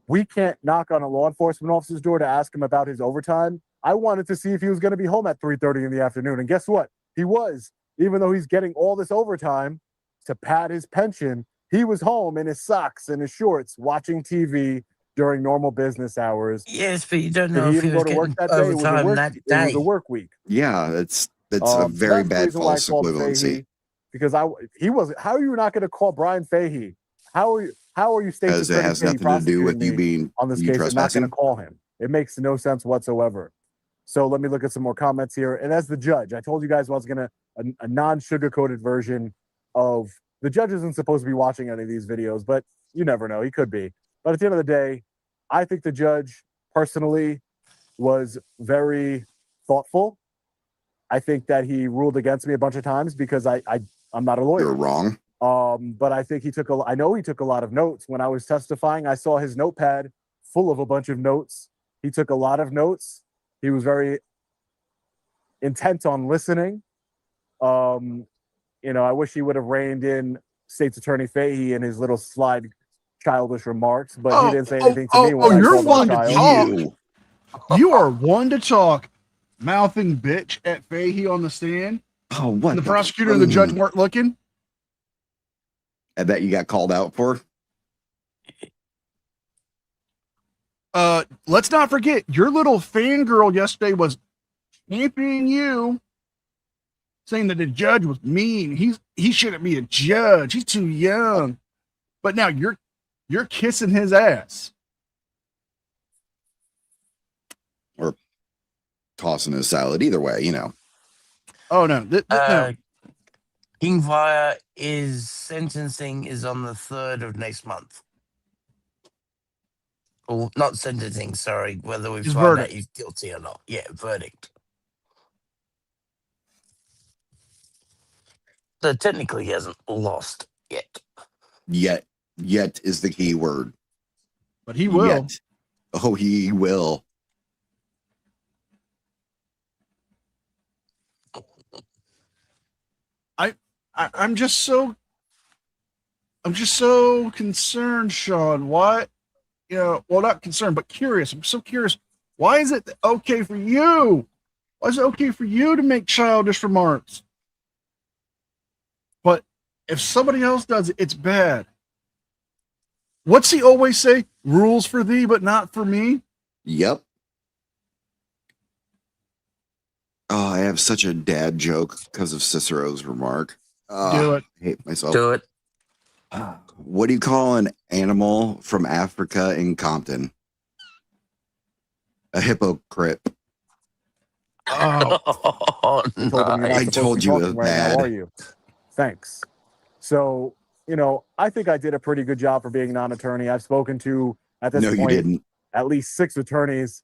we can't knock on a law enforcement officer's door to ask him about his overtime. I wanted to see if he was going to be home at 3:30 in the afternoon. And guess what? He was. Even though he's getting all this overtime to pad his pension, he was home in his socks and his shorts watching TV during normal business hours. Yes, but you don't Did know he if he even was go to work getting that day? It was a overtime work, that it was a day. work week. Yeah, it's a very That's the bad reason why I false called equivalency. Fahey, because he wasn't. How are you not going to call Brian Fahey? How are you State's Because it Attorney has Fahey nothing to do with prosecuting you me being on this you case and not going trespassing. to call him? It makes no sense whatsoever. So let me look at some more comments here. And as the judge, I told you guys I was going to a non-sugar-coated version of the judge isn't supposed to be watching any of these videos, but you never know. He could be. But at the end of the day, I think the judge personally was very thoughtful. I think that he ruled against me a bunch of times because I'm not a lawyer. You're wrong. But I think I know he took a lot of notes. When I was testifying, I saw his notepad full of a bunch of notes. He took a lot of notes. He was very intent on listening. I wish he would have reined in State's Attorney Fahey in his little slide childish remarks, but he didn't say anything to me when I you're called him one a to child. talk. You are one to talk, mouthing bitch at Fahey on the stand. Oh, what? And the prosecutor and the judge weren't looking. I bet you got called out for. Let's not forget your little fangirl yesterday was championing you, saying that the judge was mean. He shouldn't be a judge. He's too young. But now you're kissing his ass. Or tossing his salad. Either way, Oh no. No. King Fire is sentencing is on the 3rd of next month. Or not sentencing, sorry, whether we His find verdict. out he's guilty or not. Yeah, verdict. So technically he hasn't lost yet. Yet is the key word. But he will. Yet. Oh, he will. I'm just so concerned, Sean. Why, well, not concerned, but curious. I'm so curious. Why is it okay for you? Why is it okay for you to make childish remarks? But if somebody else does it, it's bad. What's he always say? Rules for thee, but not for me. Yep. Oh, I have such a dad joke because of Cicero's remark. Do it. I hate myself. Do it. What do you call an animal from Africa in Compton? A hypocrite. Oh, Oh, I told him, "You're not I supposed told to be you it talking was right bad. now, are you?" Thanks. So, I think I did a pretty good job for being non-attorney. I've spoken to, at this No, you point, didn't. at least 6 attorneys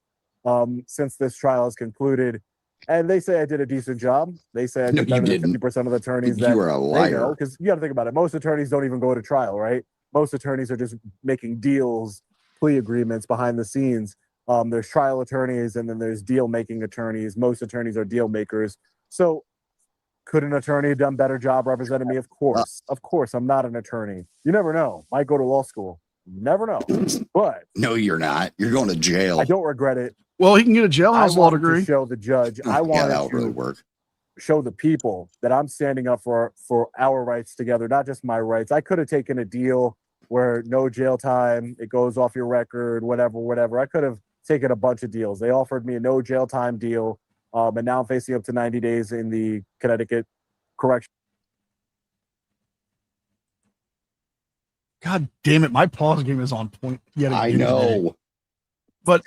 since this trial is concluded. And they say I did a decent job. They say I No, did you better than didn't. 50% of the attorneys You that are a they know. liar. Because you got to think about it. Most attorneys don't even go to trial, right? Most attorneys are just making deals, plea agreements behind the scenes. There's trial attorneys and then there's deal-making attorneys. Most attorneys are deal makers. So could an attorney have done a better job representing me? Of course. Of course, I'm not an attorney. You never know. Might go to law school. You never know. But No, you're not. You're going to jail. I don't regret it. well, he can get a I jailhouse law wanted to degree. show the judge. I Yeah, wanted that'll to really work. show the people that I'm standing up for our rights together, not just my rights. I could have taken a deal where no jail time, it goes off your record, whatever. I could have taken a bunch of deals. They offered me a no jail time deal, and now I'm facing up to 90 days in the Connecticut correction. God damn it! My pause game is on point yet again. I know. But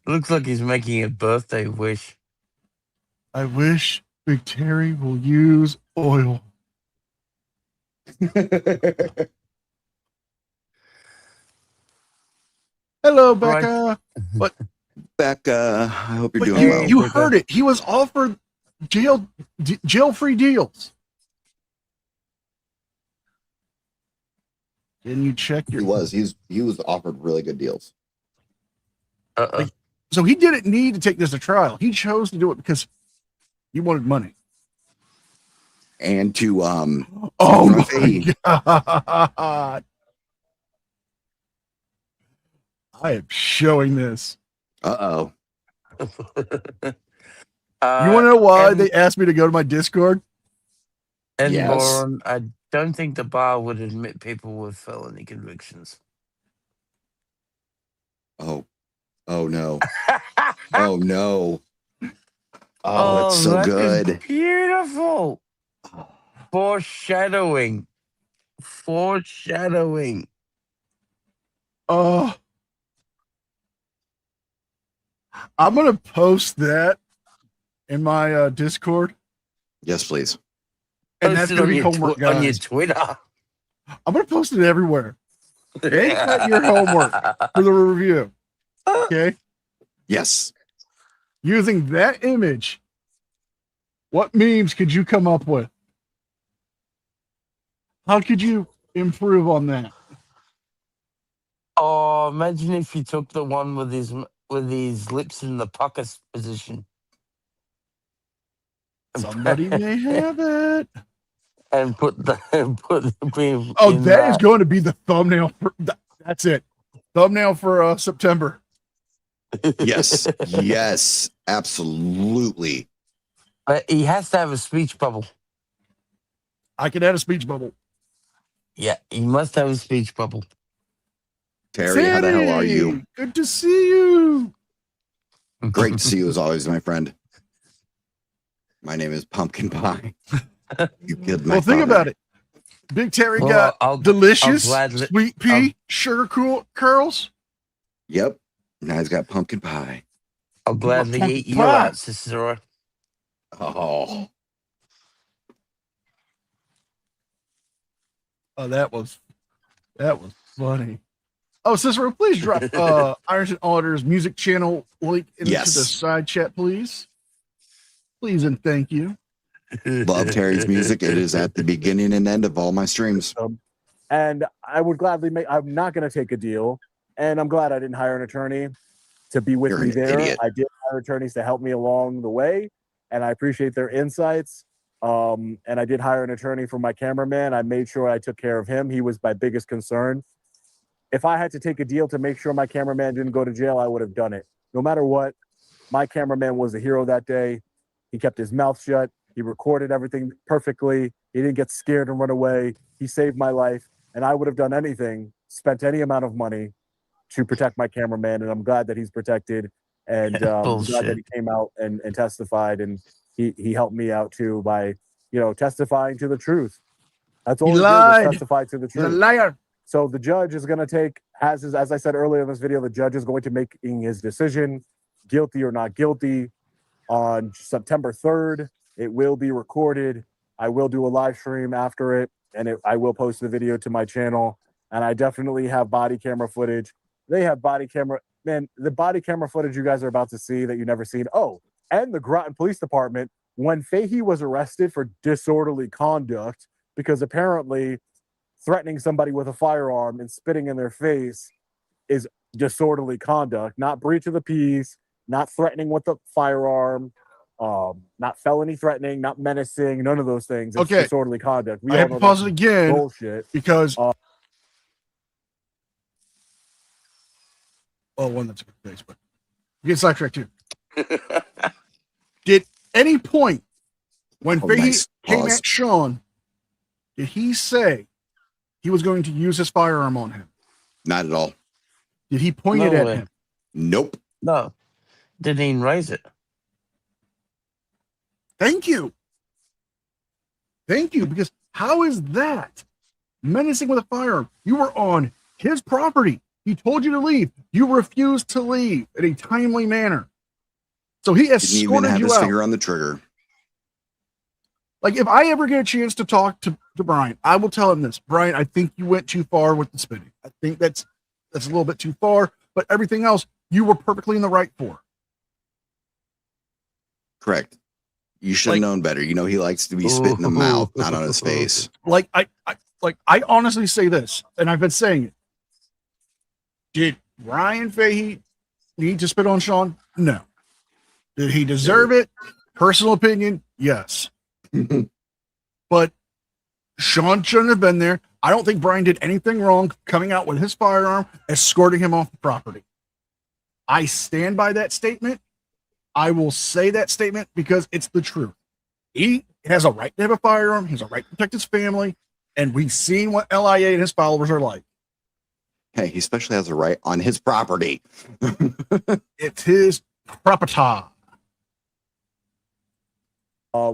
Looks like he's making a birthday wish. I wish Big Terry will use oil. Hello, Becca. But Becca, I hope you're but doing well. you heard it. He was offered jail-free deals. Can you check your? He was offered really good deals. So he didn't need to take this to trial. He chose to do it because he wanted money. And to Oh my God. I am showing this. Uh-oh. You want to know why they asked me to go to my Discord? And Yes. Boron, I don't think the bar would admit people with felony convictions. Oh no. Oh no. Oh, it's so that is good. beautiful. Foreshadowing. Oh, I'm gonna post that in my Discord, Yes, please. and that's Post it gonna on be your homework, guys. on your Twitter. I'm gonna post it everywhere. Make that your homework for the review. Okay, Yes. using that image, what memes could you come up with? How could you improve on that? Oh, imagine if you took the one with his lips in the pucker position. Somebody may have it. And put the Oh, that is going to be the thumbnail. That's it. Thumbnail for September. Yes. Yes. Absolutely. But he has to have a speech bubble. I could add a speech bubble. Yeah, he must have a speech bubble. Terry, how the hell are you? Good to see you. Great to see you as always, my friend. My name is Pumpkin Pie. You killed my Well, think father. about it. Big Terry Well, got delicious I'll gladly- sweet pea sugar curls. Yep. Now he's got pumpkin pie. I'll gladly pumpkin eat you pie. out, Cicero. Oh. Oh, that was funny. Oh, Cicero, please drop Irons and Auditors music channel link into Yes. the side chat, please. Please and thank you. Love Terry's music. It is at the beginning and end of all my streams. And I would gladly I'm not going to take a deal. And I'm glad I didn't hire an attorney to be with You're me an there. idiot. I did hire attorneys to help me along the way, and I appreciate their insights. And I did hire an attorney for my cameraman. I made sure I took care of him. He was my biggest concern. If I had to take a deal to make sure my cameraman didn't go to jail, I would have done it. No matter what, my cameraman was a hero that day. He kept his mouth shut. He recorded everything perfectly. He didn't get scared and run away. He saved my life. And I would have done anything, spent any amount of money to protect my cameraman. And I'm glad that he's protected. And I'm glad that he came out and testified. And he helped me out too by, testifying to the truth. That's all he did was testify to the He's a truth. liar. So the judge is going to take, as I said earlier in this video, the judge is going to make his decision, guilty or not guilty, on September 3rd. It will be recorded. I will do a live stream after it, and I will post the video to my channel. And I definitely have body camera footage. They have body camera. Man, the body camera footage you guys are about to see that you've never seen. Oh, and the Groton Police Department, when Fahey was arrested for disorderly conduct, because apparently threatening somebody with a firearm and spitting in their face is disorderly conduct, not breach of the peace, not threatening with the firearm, not felony threatening, not menacing, none of those things. It's Okay. disorderly conduct. I have to pause it again bullshit. because one that's a good face, but you get sidetracked too. Did any point when Oh, Fahey nice came pause. at Sean, did he say he was going to use his firearm on him? Not at all. Did he point it No at way. him? Nope. No. Didn't even raise it. Thank you. Thank you. Because how is that menacing with a firearm? You were on his property. He told you to leave. You refused to leave in a timely manner. So he Didn't even escorted have you his out. finger on the trigger. Like, if I ever get a chance to talk to Brian, I will tell him this. Brian, I think you went too far with the spinning. I think that's a little bit too far, but everything else you were perfectly in the right for. Correct. You should have Like- known better. You know he likes to be spit in the mouth, not on his face. Like, I honestly say this, and I've been saying it. Did Ryan Fahey need to spit on Sean? No. Did he deserve it? Personal opinion, yes. But Sean shouldn't have been there. I don't think Brian did anything wrong coming out with his firearm, escorting him off the property. I stand by that statement. I will say that statement because it's the truth. He has a right to have a firearm. He has a right to protect his family. And we've seen what LIA and his followers are like. Hey, he especially has a right on his property. It's his property.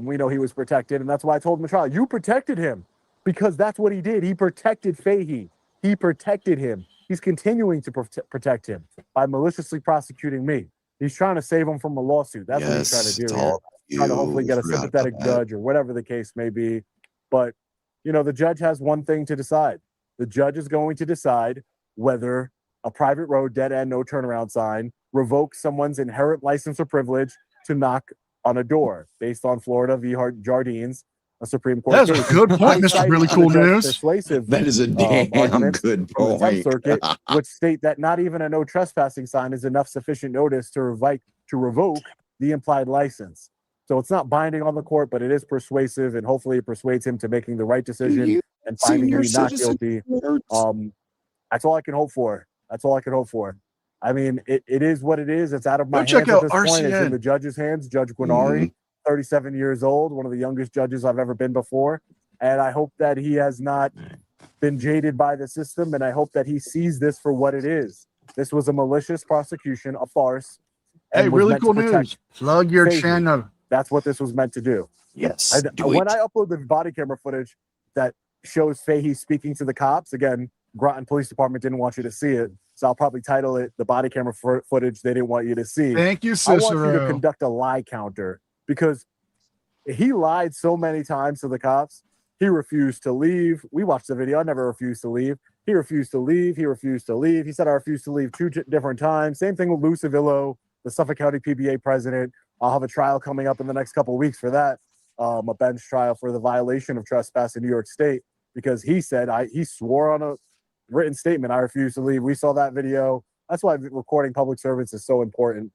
We know he was protected, and that's why I told him to try. You protected him because that's what he did. He protected Fahey. He protected him. He's continuing to protect him by maliciously prosecuting me. He's trying to save him from a lawsuit. That's what he's trying to do it's here. all Trying to hopefully get a Forgot sympathetic about that. judge or whatever the case may be. But, you know, the judge has one thing to decide. The judge is going to decide whether a private road, dead end, no turnaround sign revokes someone's inherent license or privilege to knock on a door based on Florida v. Jardines, a Supreme Court That's case. a good point, Mr. Citing Really to Cool the judge's News. Persuasive That is a damn arguments good from the 10th point. Circuit, which state that not even a no trespassing sign is enough sufficient notice to revoke the implied license. So it's not binding on the court, but it is persuasive, and hopefully it persuades him to making the right decision and finding me not guilty. That's all I can hope for. That's all I can hope for. I mean, it is what it is. It's out of my hands check at out this point. It's in RCN. the judge's hands. Judge Guinari, 37 years old, one of the youngest judges I've ever been before. And I hope that he has not been jaded by the system, and I hope that he sees this for what it is. This was a malicious prosecution, a farce. Hey, and was really meant to cool protect news. Plug your Fahey. channel. That's what this was meant to do. Yes. When I upload the body camera footage that shows Fahey speaking to the cops, again, Groton Police Department didn't want you to see it, so I'll probably title it the body camera footage they didn't want you to see. Thank you, I want you to Cicero. conduct a lie counter because he lied so many times to the cops. He refused to leave. We watched the video. I never refused to leave. He refused to leave. He refused to leave. He said I refused to leave two different times. Same thing with Lou Civillo, the Suffolk County PBA president. I'll have a trial coming up in the next couple of weeks for that, a bench trial for the violation of trespass in New York State, because he said he swore on a written statement, I refuse to leave. We saw that video. That's why recording public servants is so important.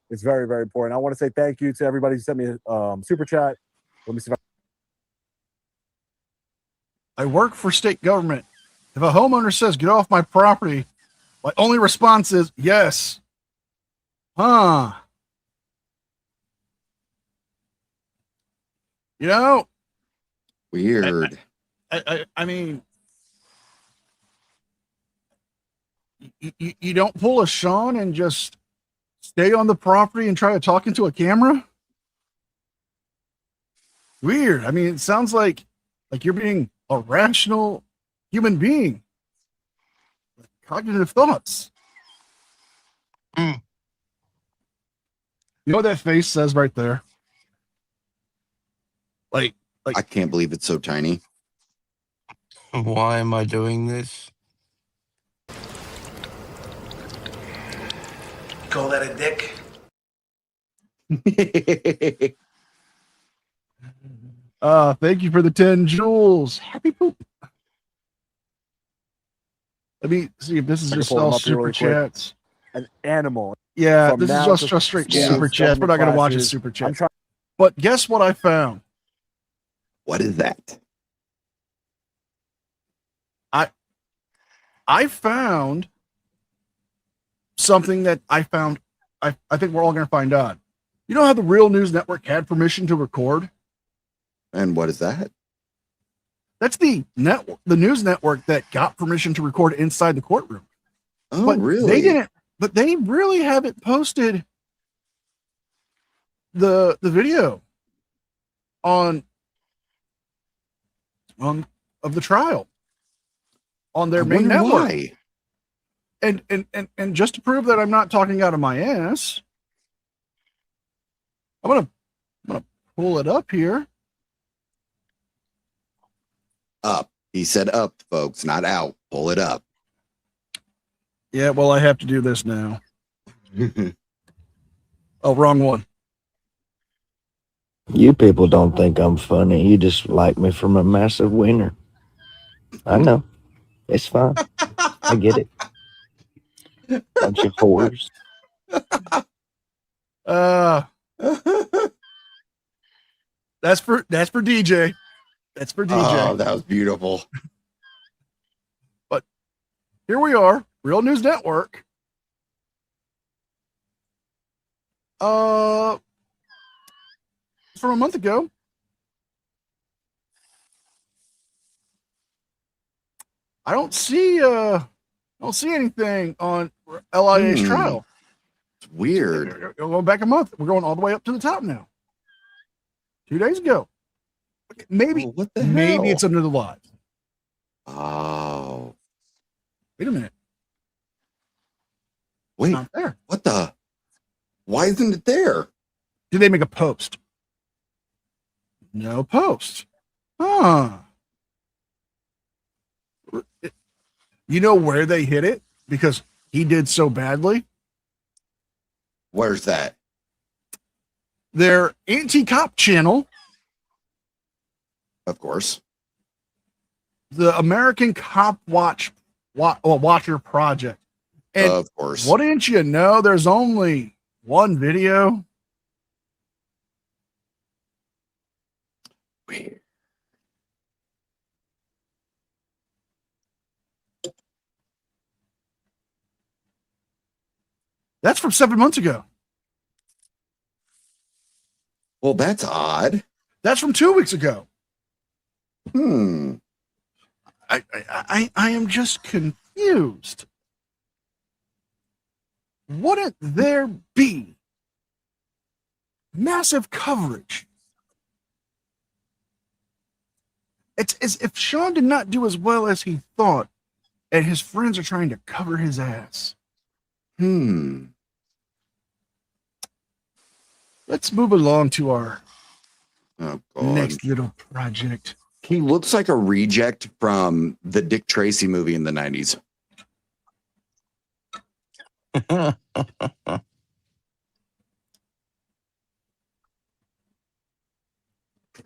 It's very, very important. I want to say thank you to everybody who sent me a super chat. Let me see if I work for state government. If a homeowner says, get off my property, my only response is, yes. Huh. You know, Weird. I mean, you don't pull a Sean and just stay on the property and try to talk into a camera? Weird. I mean, it sounds like you're being a rational human being. Cognitive thoughts. Mm. You know what that face says right there? Like I can't believe it's so tiny. Why am I doing this? Call that a dick? Thank you for the 10 jewels. Happy poop. Let me see if this is I can just pull them all up here super really quick. chats. an animal. Yeah, From this is now just to straight schools, super chats. We're not going to watch a classes, super I'm chat. trying. But guess what I found? What is that? I found something that I think we're all going to find out. You know how the Real News Network had permission to record? And what is that? That's the news network that got permission to record inside the courtroom. Oh, But really? They didn't. But they really haven't posted the video on of the trial on their I main wonder network. why. And just to prove that I'm not talking out of my ass, I'm gonna pull it up here. Up. He said up, folks, not out. Pull it up. Yeah, well, I have to do this now. Oh, wrong one. You people don't think I'm funny. You just like me from a massive wiener. I know. It's fine. I get it. Bunch of whores. That's for DJ. That's for DJ. Oh, that was beautiful. But here we are, Real News Network. From a month ago. I don't see anything on LIA's trial. It's weird. We're going back a month. We're going all the way up to the top now. 2 days ago. Maybe what the maybe hell? it's under the live. Oh. Wait a minute. Wait. Not there. What the? Why isn't it there? Did they make a post? No post. Huh. You know where they hit it? Because he did so badly. Where's that? Their anti-cop channel, Of course. the American Cop Watcher Project. And Of course. wouldn't you know, there's only one video. Weird. That's from 7 months ago. Well, that's odd. That's from 2 weeks ago. I am just confused. Wouldn't there be massive coverage? It's as if Sean did not do as well as he thought, and his friends are trying to cover his ass. Let's move along to our Oh, God. next little project. He looks like a reject from the Dick Tracy movie in the 90s.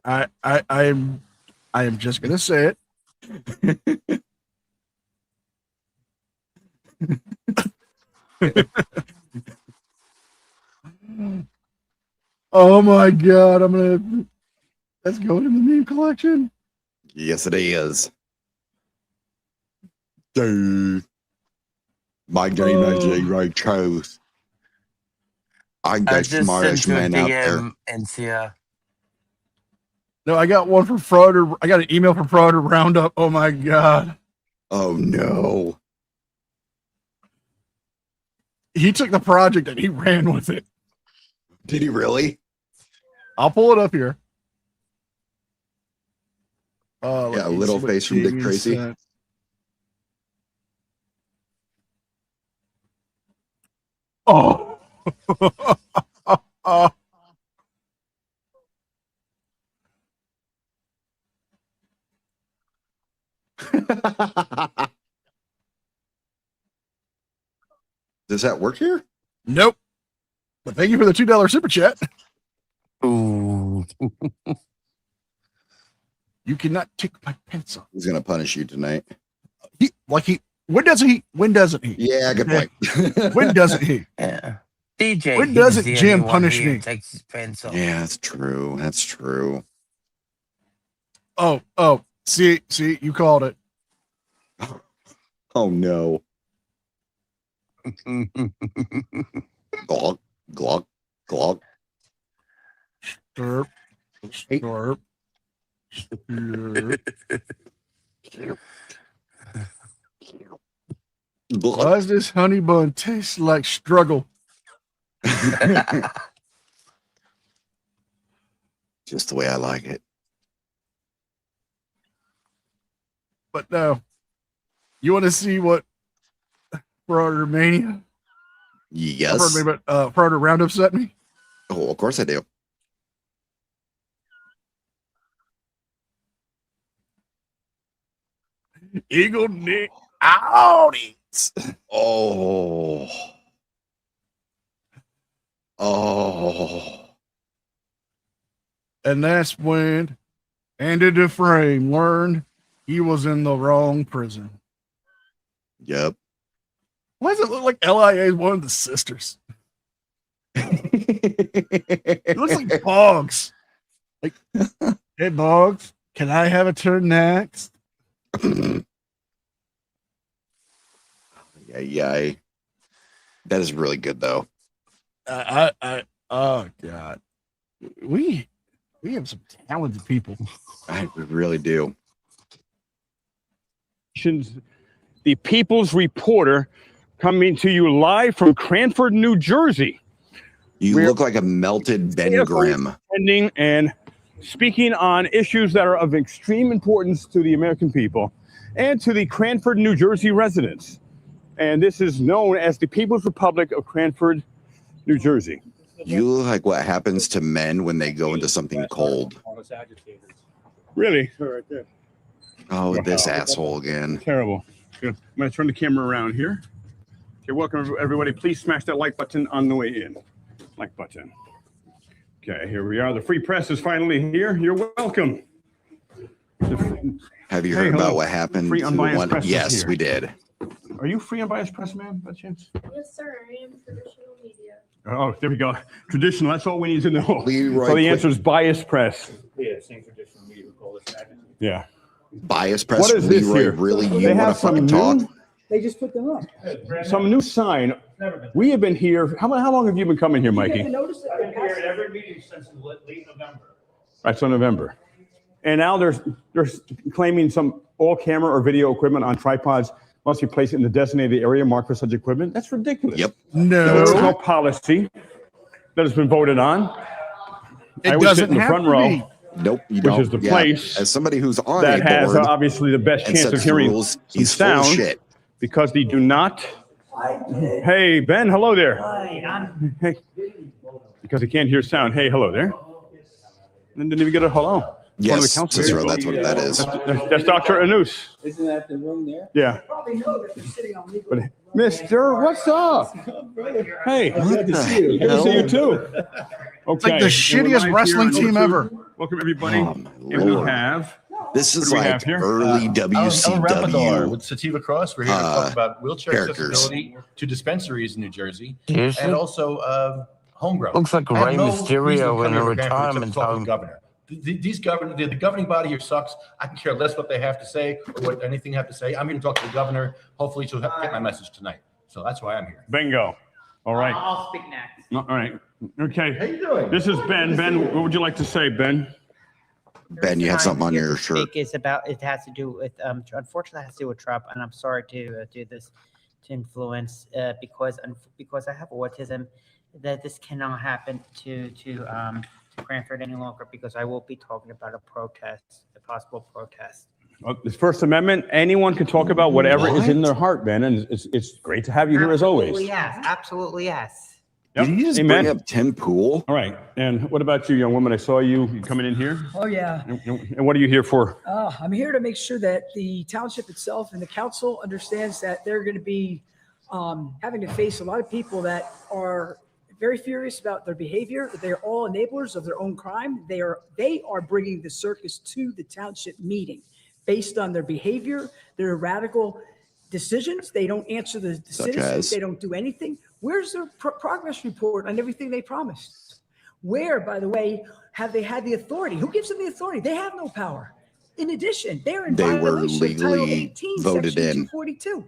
I am just gonna say it. Oh my god, that's going in the meme collection. Yes, it is. Dude. My game is right chose. I'm I the just smartest sent man you a out there. DM, NCR. No, I got one from Frauder. I got an email from Frauder Roundup. Oh my god. Oh no. He took the project and he ran with it. Did he really? I'll pull it up here. Yeah, a little face from Dick Tracy. Oh. Does that work here? Nope. But thank you for the $2 super chat. Ooh. You cannot take my pencil. He's gonna punish you tonight. When doesn't he? When doesn't he? Yeah, good point. When doesn't he? Yeah. DJ. When he's doesn't the Jim only one punish here me? who takes his pants off. Yeah, that's true. That's true. Oh, see, you called it. Oh no. Glog, glog, glog. Slurp. Slurp. Slurp. Why does this honey bun taste like struggle? Just the way I like it. But no. You want to see what Frauder Mania? Yes. Pardon me, but Frauder Roundup sent me? Oh, of course I do. Eagle Nick Audis. Oh. Oh. And that's when Andy Dufresne learned he was in the wrong prison. Yep. Why does it look like LIA is one of the sisters? It looks like Boggs. Like, hey, Boggs, can I have a turn next? Yeah. That is really good, though. Oh God, we have some talented people. We really do. The People's Reporter coming to you live from Cranford, New Jersey. You look like a melted Ben Grimm. And speaking on issues that are of extreme importance to the American people and to the Cranford, New Jersey residents. And this is known as the People's Republic of Cranford, New Jersey. You look like what happens to men when they go into something cold. Really? Oh, this asshole again. Terrible. Good. I'm going to turn the camera around here. Okay, welcome everybody. Please smash that like button on the way in. Like button. Okay, here we are. The free press is finally here. You're welcome. Have you heard about what happened? Free unbiased press is Yes, here. we did. Are you free unbiased press, man, by chance? Yes, sir. I am traditional media. Oh, there we go. Traditional. That's all we need to know. Leroy, so the answer is biased press. Yeah, same traditional media. We call this magnitude. Yeah. Bias press. What is this Leroy, here? really? They You want have to fucking some talk? They just put them up. Some new sign. We have been here. How long have you been coming here, Mikey? Notice that I've been here at every meeting since late November. Right, so November. And now they're claiming some all camera or video equipment on tripods must be placed in the designated area marked for such equipment. That's ridiculous. Yep. There's No, no policy that has been voted on. it I would sit doesn't in the have front to row, be. Nope. You which don't. is the place As somebody who's on that a has board obviously the best and chance of sets hearing rules, some he's full of sound shit. because they do not. Hey, Ben, hello there. Hey. Because they can't hear sound. Hey, hello there. And didn't even get a hello. Yes, Cicero, that's what that is. That's Dr. Anus. Isn't that the room there? Yeah. Probably know that they're sitting on legal. But Mister, what's up? Hey, What good the to see you. Good to see you too. Okay. It's like the shittiest wrestling team ever. Welcome everybody. Oh, my And we Lord. have This is What do we like have here? early I'm Rapadar WCW. with Sativa Cross. We're here to talk about wheelchair characters. accessibility to dispensaries in New Jersey Seriously? and also homegrown. Looks like I have Rey no reason to Mysterio come in here a to Cranford except to retirement talk to the home. governor. The governing body here sucks. I can care less what they have to say or what anything they have to say. I'm here to talk to the governor. Hopefully she'll get my message tonight. So that's why I'm here. bingo. All right. I'll speak next. All right. Okay. How you doing? This is Ben. Ben, what would you like to say, Ben? Ben, you had something on your shirt. Is about it has to do with unfortunately it has to do with Trump, and I'm sorry to do this to influence because I have autism, that this cannot happen to Cranford any longer, because I will be talking about a possible protest. The First Amendment, anyone can talk about whatever is in their heart, Ben, and it's great to have you here as always. Absolutely yes. Yep. Did you just Amen. bring up Tim Pool? All right. And what about you, young woman? I saw you coming in here. Oh, yeah. And what are you here for? I'm here to make sure that the township itself and the council understands that they're going to be having to face a lot of people that are very furious about their behavior. They're all enablers of their own crime. They are bringing the circus to the township meeting based on their behavior, their radical decisions. They don't answer the citizens. They don't do anything. Where's their progress report on everything they promised? Where, by the way, have they had the authority? Who gives them the authority? They have no power. In addition, they're in They were violation of Title legally 18, voted Section in. 242.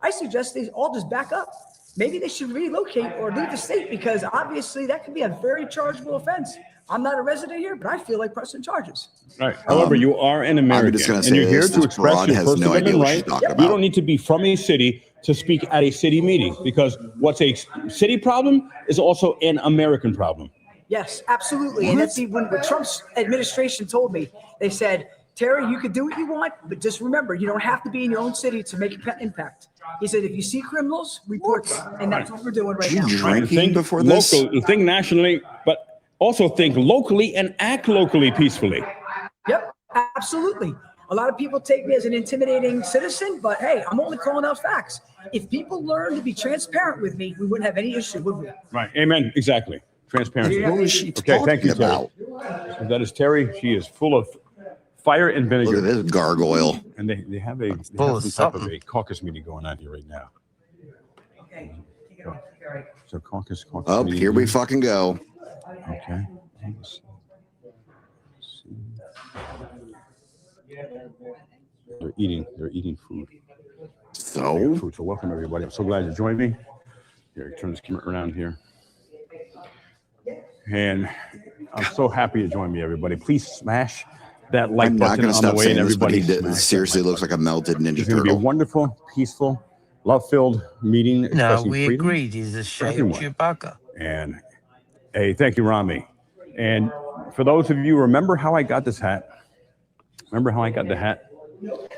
I suggest they all just back up. maybe they should relocate or leave the state, because obviously that could be a very chargeable offense. I'm not a resident here, but I feel like pressing charges. Right. However, you are an American, and you're here to express your First Amendment right. You don't need to be from a city to speak at a city meeting, because what's a city problem is also an American problem. Yes, absolutely. And that's when the Trump's administration told me, they said, Terry, you can do what you want, but just remember, you don't have to be in your own city to make an impact. He said, if you see criminals, report them. And that's what we're doing right now. Think before this? Think nationally, but also think locally and act locally peacefully. Yep, absolutely. A lot of people take me as an intimidating citizen, but hey, I'm only calling out facts. If people learn to be transparent with me, we wouldn't have any issue, would we? Right. Amen. Exactly. Transparency. What was she Okay. Thank you, talking Terry. So that is Terry. She is full of fire and vinegar. Look at this gargoyle. And they have some type of a caucus meeting going on here right now. Okay. So caucus Oh, meeting. here we fucking go. Okay. They're eating food. So welcome everybody. I'm so glad you joined me. Here, turn this camera around here. And I'm so happy you joined me, everybody. Please smash that like I'm not button going to on the stop way, saying and this, but everybody he seriously looks like a melted Ninja It's going to be a Turtle. wonderful, peaceful, love-filled meeting. No, expressing we freedom agreed. He's a for shade everyone. Chewbacca. And hey, thank you, Rami. And for those of you who remember how I got this hat? Remember how I got the hat?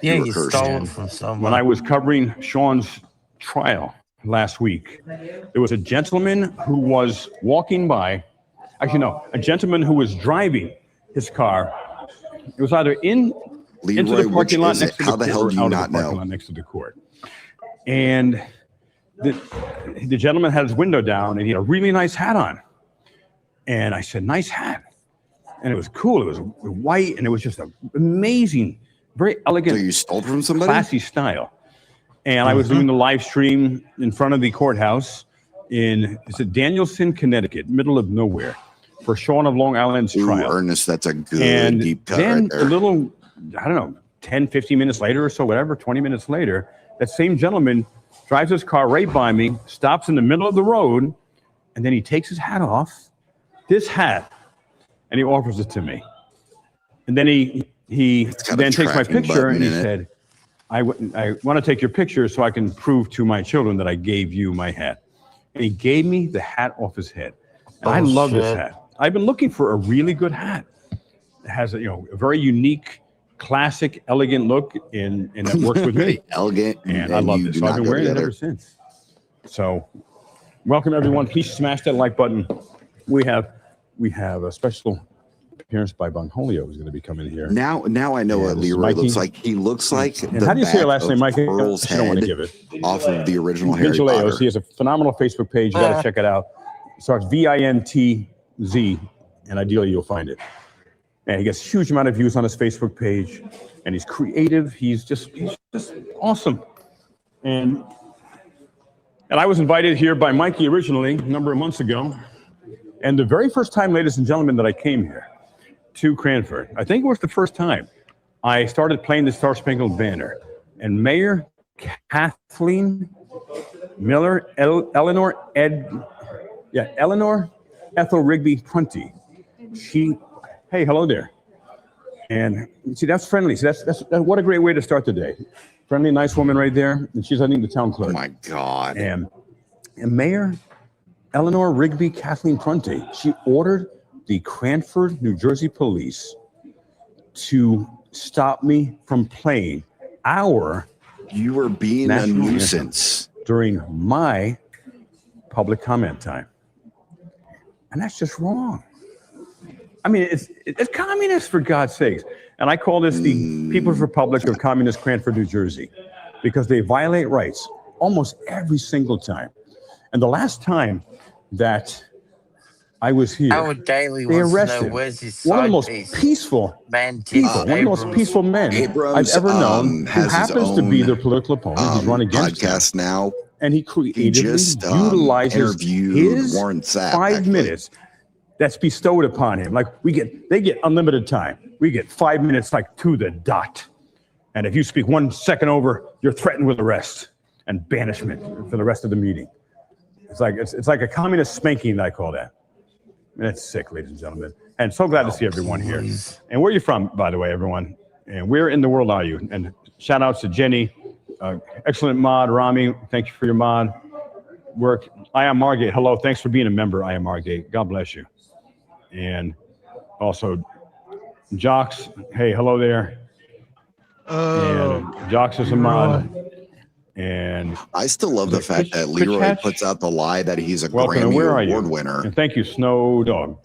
Yeah, you stole it from someone. When I was covering Sean's trial last week, there was a gentleman who was walking by. Actually, no, a gentleman who was driving his car. It was either into Leroy, the parking lot next to how the the hell court, do or you out not of the parking know? lot next to the court. And the gentleman had his window down, and he had a really nice hat on. And I said, "Nice hat." And it was cool. It was white, and it was just an amazing, very elegant. So you stole from somebody? Classy style. And I was doing the live stream in front of the courthouse in Danielson, Connecticut, middle of nowhere, for Sean of Long Island's trial. Ernest, that's a good And deep cut then right there. a little, I don't know, 10, 15 minutes later or so, whatever, 20 minutes later, that same gentleman drives his car right by me, stops in the middle of the road, and then he takes his hat off, this hat, and he offers it to me. And then he then takes my picture and he said, I want to take your picture so I can prove to my children that I gave you my hat. And he gave me the hat off his head. And I love this hat. I've been looking for a really good hat. It has a very unique, classic, elegant look, and that works with me. Elegant, and I love this. So I've been wearing it ever since. So, welcome everyone. Please smash that like button. We have a special appearance by Bongholio who's going to be coming here. Now I know what Leroy looks like. He looks like And how do you say your last name, Mikey? Earl's I don't want to head give it. off of the original Harry Vinchaleos. Potter. He has a phenomenal Facebook page. You got to check it out. It starts VINTZ, and ideally you'll find it. And he gets a huge amount of views on his Facebook page, and he's creative. He's just awesome. And I was invited here by Mikey originally a number of months ago. And the very first time, ladies and gentlemen, that I came here to Cranford, I think it was the first time, I started playing the Star Spangled Banner. And Mayor Kathleen Miller, Eleanor Ethel Rigby Prunty. Hey, hello there. And see, that's friendly. See, that's what a great way to start the day. Friendly, nice woman right there. And she's, I think, the town clerk. Oh my God. And Mayor Eleanor Rigby Kathleen Prunty, she ordered the Cranford, New Jersey police to stop me from playing our You were being a nuisance during my public comment time. And that's just wrong. I mean, it's communist, for God's sakes. And I call this the People's Republic of Communist Cranford, New Jersey, because they violate rights almost every single time. And the last time that I was here, Howard Daly they wants to know arrested where's his one of the side most piece. peaceful Man, people, one of the most peaceful men Abrams, I've ever known, who has his happens to be own, their political opponent. He's run against them. podcast now. And he creatively just, utilizes interviewed his Warren Sapp, 5 actually. minutes that's bestowed upon him. Like they get unlimited time. We get 5 minutes, like to the dot. And if you speak 1 second over, you're threatened with arrest and banishment for the rest of the meeting. It's like a communist spanking, I call that. And it's sick, ladies and gentlemen. And so glad to see everyone here. And where are you from, by the way, everyone? And where in the world are you? And shout outs to Jenny, excellent mod, Rami. Thank you for your mod work. I am Margate. Hello, thanks for being a member. I am Margate. God bless you. And also, Jocks. Hey, hello there. And Jocks is a mod. And I still love the fact that Leroy puts out the lie that he's a welcome. Where are Grammy you? Award winner. And thank you, Snow Dog.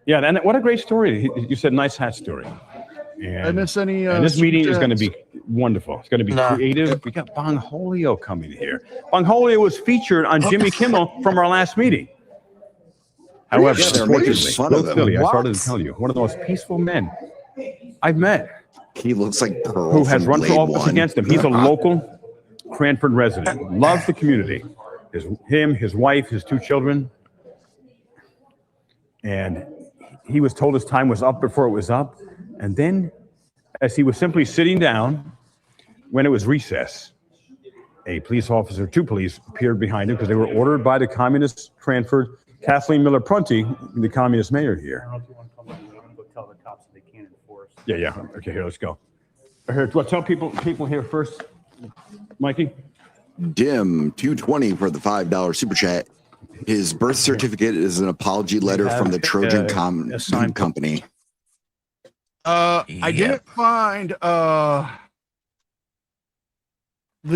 Yeah, and what a great story. You said nice hat story. And miss any, and this super meeting is going to chats? be wonderful. It's going to be creative. We got Bongholio coming here. Bongholio was featured on Jimmy Kimmel from our last meeting. However, they're making fun of him. Philly, I What? started to tell you, one of the most peaceful men I've met. He looks like Pearl Who has from run for Blade office 1. against him. He's a local Cranford resident. Loves the community. His wife, his 2 children. And he was told his time was up before it was up. And then, as he was simply sitting down, when it was recess, a police officer, 2 police, appeared behind him because they were ordered by the communist Cranford, Kathleen Miller Prunty, the communist mayor here. I don't know if you want to come in, but I'm going to go tell the cops that they can't enforce. Yeah. Okay, here, let's go. Here, tell people here first, Mikey. Dim 220 for the $5 super chat. His birth certificate is an apology letter from the Trojan Company. I didn't find the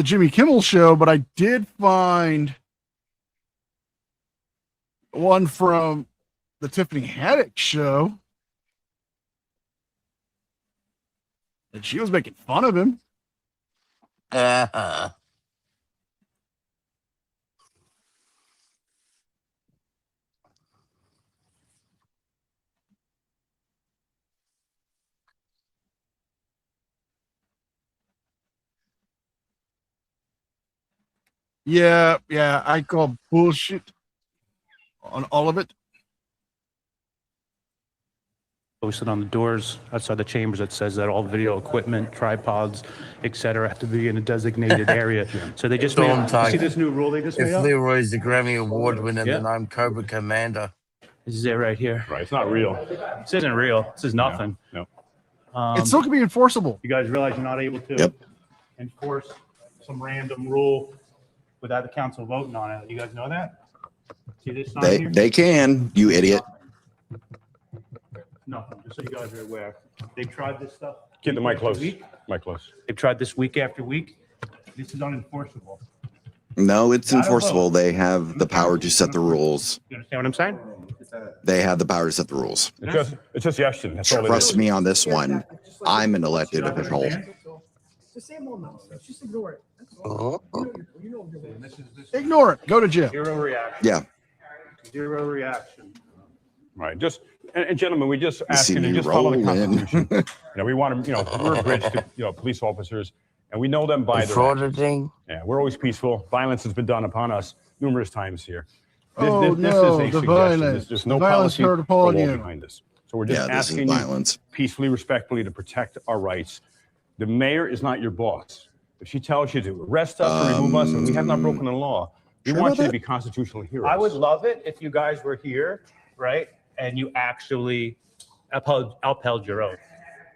Jimmy Kimmel show, but I did find one from the Tiffany Haddish show. And she was making fun of him. Yeah, I call bullshit on all of it. Posted on the doors outside the chambers that says that all video equipment, tripods, etc., have to be in a designated area. So they just made, you see this new rule they just made If up? Leroy's the Grammy Award winner, then I'm Cobra Commander. This is it right here. Right, it's not real. This isn't real. This is nothing. No. It still can be enforceable. You guys realize you're not able to enforce some random rule without the council voting on it. You guys know that? See this sign here? They can, you idiot. Nothing, just so you guys are aware. They've tried this stuff. Get the mic week after close. week. Mic close. They've tried this week after week. This is unenforceable. No, it's enforceable. They have the power to set the rules. You understand what I'm saying? They have the power to set the rules. It's just Yashton. That's all it Trust is. me on this one. I'm an elected official. It's the same old nonsense. Just ignore it. That's all. You know your ways. Ignore it. Go to jail. Zero reaction. Yeah. Zero reaction. Right. Just and gentlemen, we just ask See you to me just follow the roll in. Constitution. We want to, we're a bridge to, police officers, and we know them by their Frauding. Yeah, we're always peaceful. Violence has been done upon us numerous times here. No, is a the suggestion. violence. There's no The violence policy heard or upon law you. behind this. So we're just Yeah, this is asking you violence. peacefully, respectfully to protect our rights. The mayor is not your boss. If she tells you to arrest us or remove us, and we have not broken the law, we Sure want about you to that? be constitutional heroes. I would love it if you guys were here, right? And you actually upheld your oath.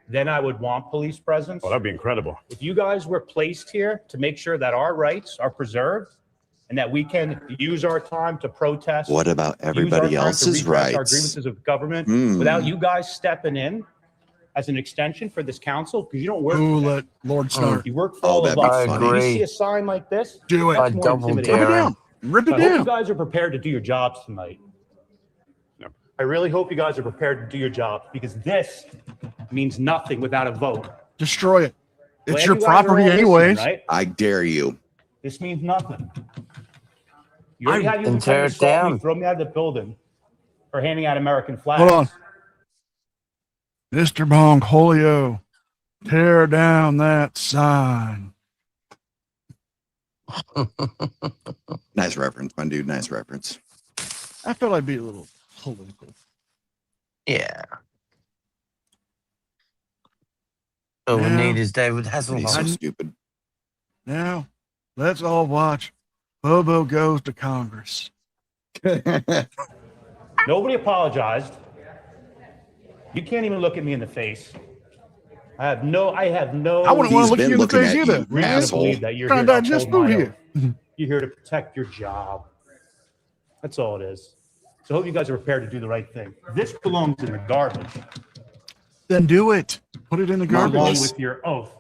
Then I would want police presence. Well, that'd be incredible. If you guys were placed here to make sure that our rights are preserved and that we can use our time to protest. What about everybody use our time to else's redress Our rights? grievances of government Hmm. without you guys stepping in as an extension for this council, because you don't work. Who for let Lord start? You work for Oh, all of that'd be us. funny. If you see a sign like this, Do it. that's more double intimidating. Rip it dare. down. Rip it I hope you down. guys are prepared to do your jobs tonight. No. I really hope you guys are prepared to do your jobs, because this means nothing without a vote. Destroy it. It's Glad your you guys are all property listening, anyways. right? I dare you. This means nothing. You already had your And tear lieutenant it assault me, down. throw me out of the building for handing out American flags. Hold on. Mr. Bongholio, tear down that sign. Nice reference, my dude. Nice reference. I felt I'd be a little political. Yeah. All we Yeah. need is David He's so Hasselhoff. stupid. Now, let's all watch Bobo goes to Congress. Nobody apologized. You can't even look at me in the face. I have no. I wouldn't want to look you in the face either. reason to believe that you're Trying here to to digest uphold food my here. oath. You're here to protect your job. That's all it is. So I hope you guys are prepared to do the right thing. This belongs in the garbage. Then do it. Put it in the garbage. Along with your oath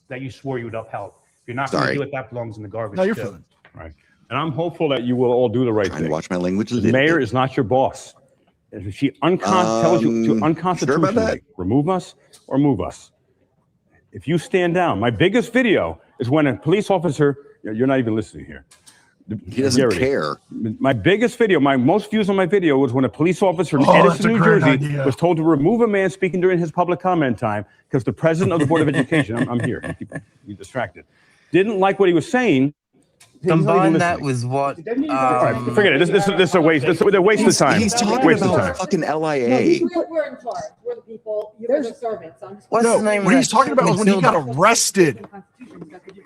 that you swore you would upheld. If you're not going to do it, that belongs in the garbage. No, you're too. fine. Right. And I'm hopeful that you will all do the right thing. Watch my language. The mayor is not your boss. If she tells you to unconstitutionally remove us or move us, if you stand down, my biggest video is when a police officer, you're not even listening here. He doesn't care. My biggest video, my most views on my video was when a police officer in Edison, New Jersey was told to remove a man speaking during his public comment time because the president of the Board of Education, I'm here, you distracted, didn't like what he was saying. Combine that with what? All right, forget it. This is a waste. This is a waste of time. He's talking waste of about time. fucking LIA. We're in charge. We're the people. You're the servants. What's the name what of he's that talking about was when he got arrested.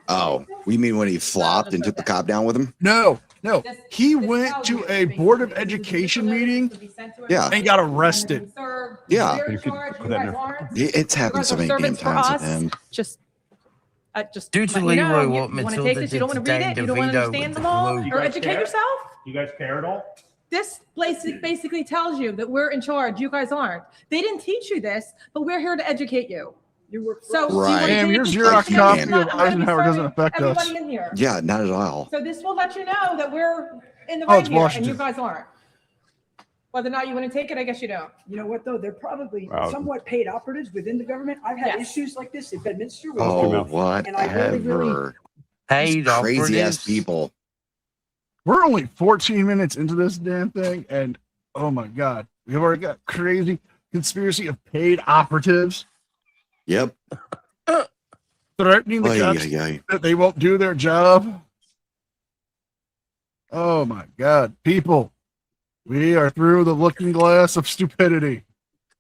Oh, we mean when he flopped and took the cop down with him? No. He went to a Board of Education meeting and got arrested. Yeah. It's happened so many damn times with him. Just due to let you know, Leroy, you what want to Matilda take this, you don't want to read did it, you don't want to DeVito understand with them the all, glue. or educate yourself. You guys care at all? This basically tells you that we're in charge. You guys aren't. They didn't teach you this, but we're here to educate you. So do you want to Damn, take your this Xerox information? copy I'm not of gonna be Eisenhower doesn't serving affect us. everybody in here. Yeah, not at all. So this will let you know that we're in the Oh, right it's here, and Washington. you guys aren't. Whether or not you want to take it, I guess you don't. You know what, though? They're probably Wow. somewhat paid operatives within the government. I've had Yes. issues like this in Bedminster. Oh, And I really, whatever. Paid Crazy ass operatives. people. We're only 14 minutes into this damn thing, and oh my god, we've already got crazy conspiracy of paid operatives Yep. threatening the cops that they won't do their job. Oh my god, people, we are through the looking glass of stupidity.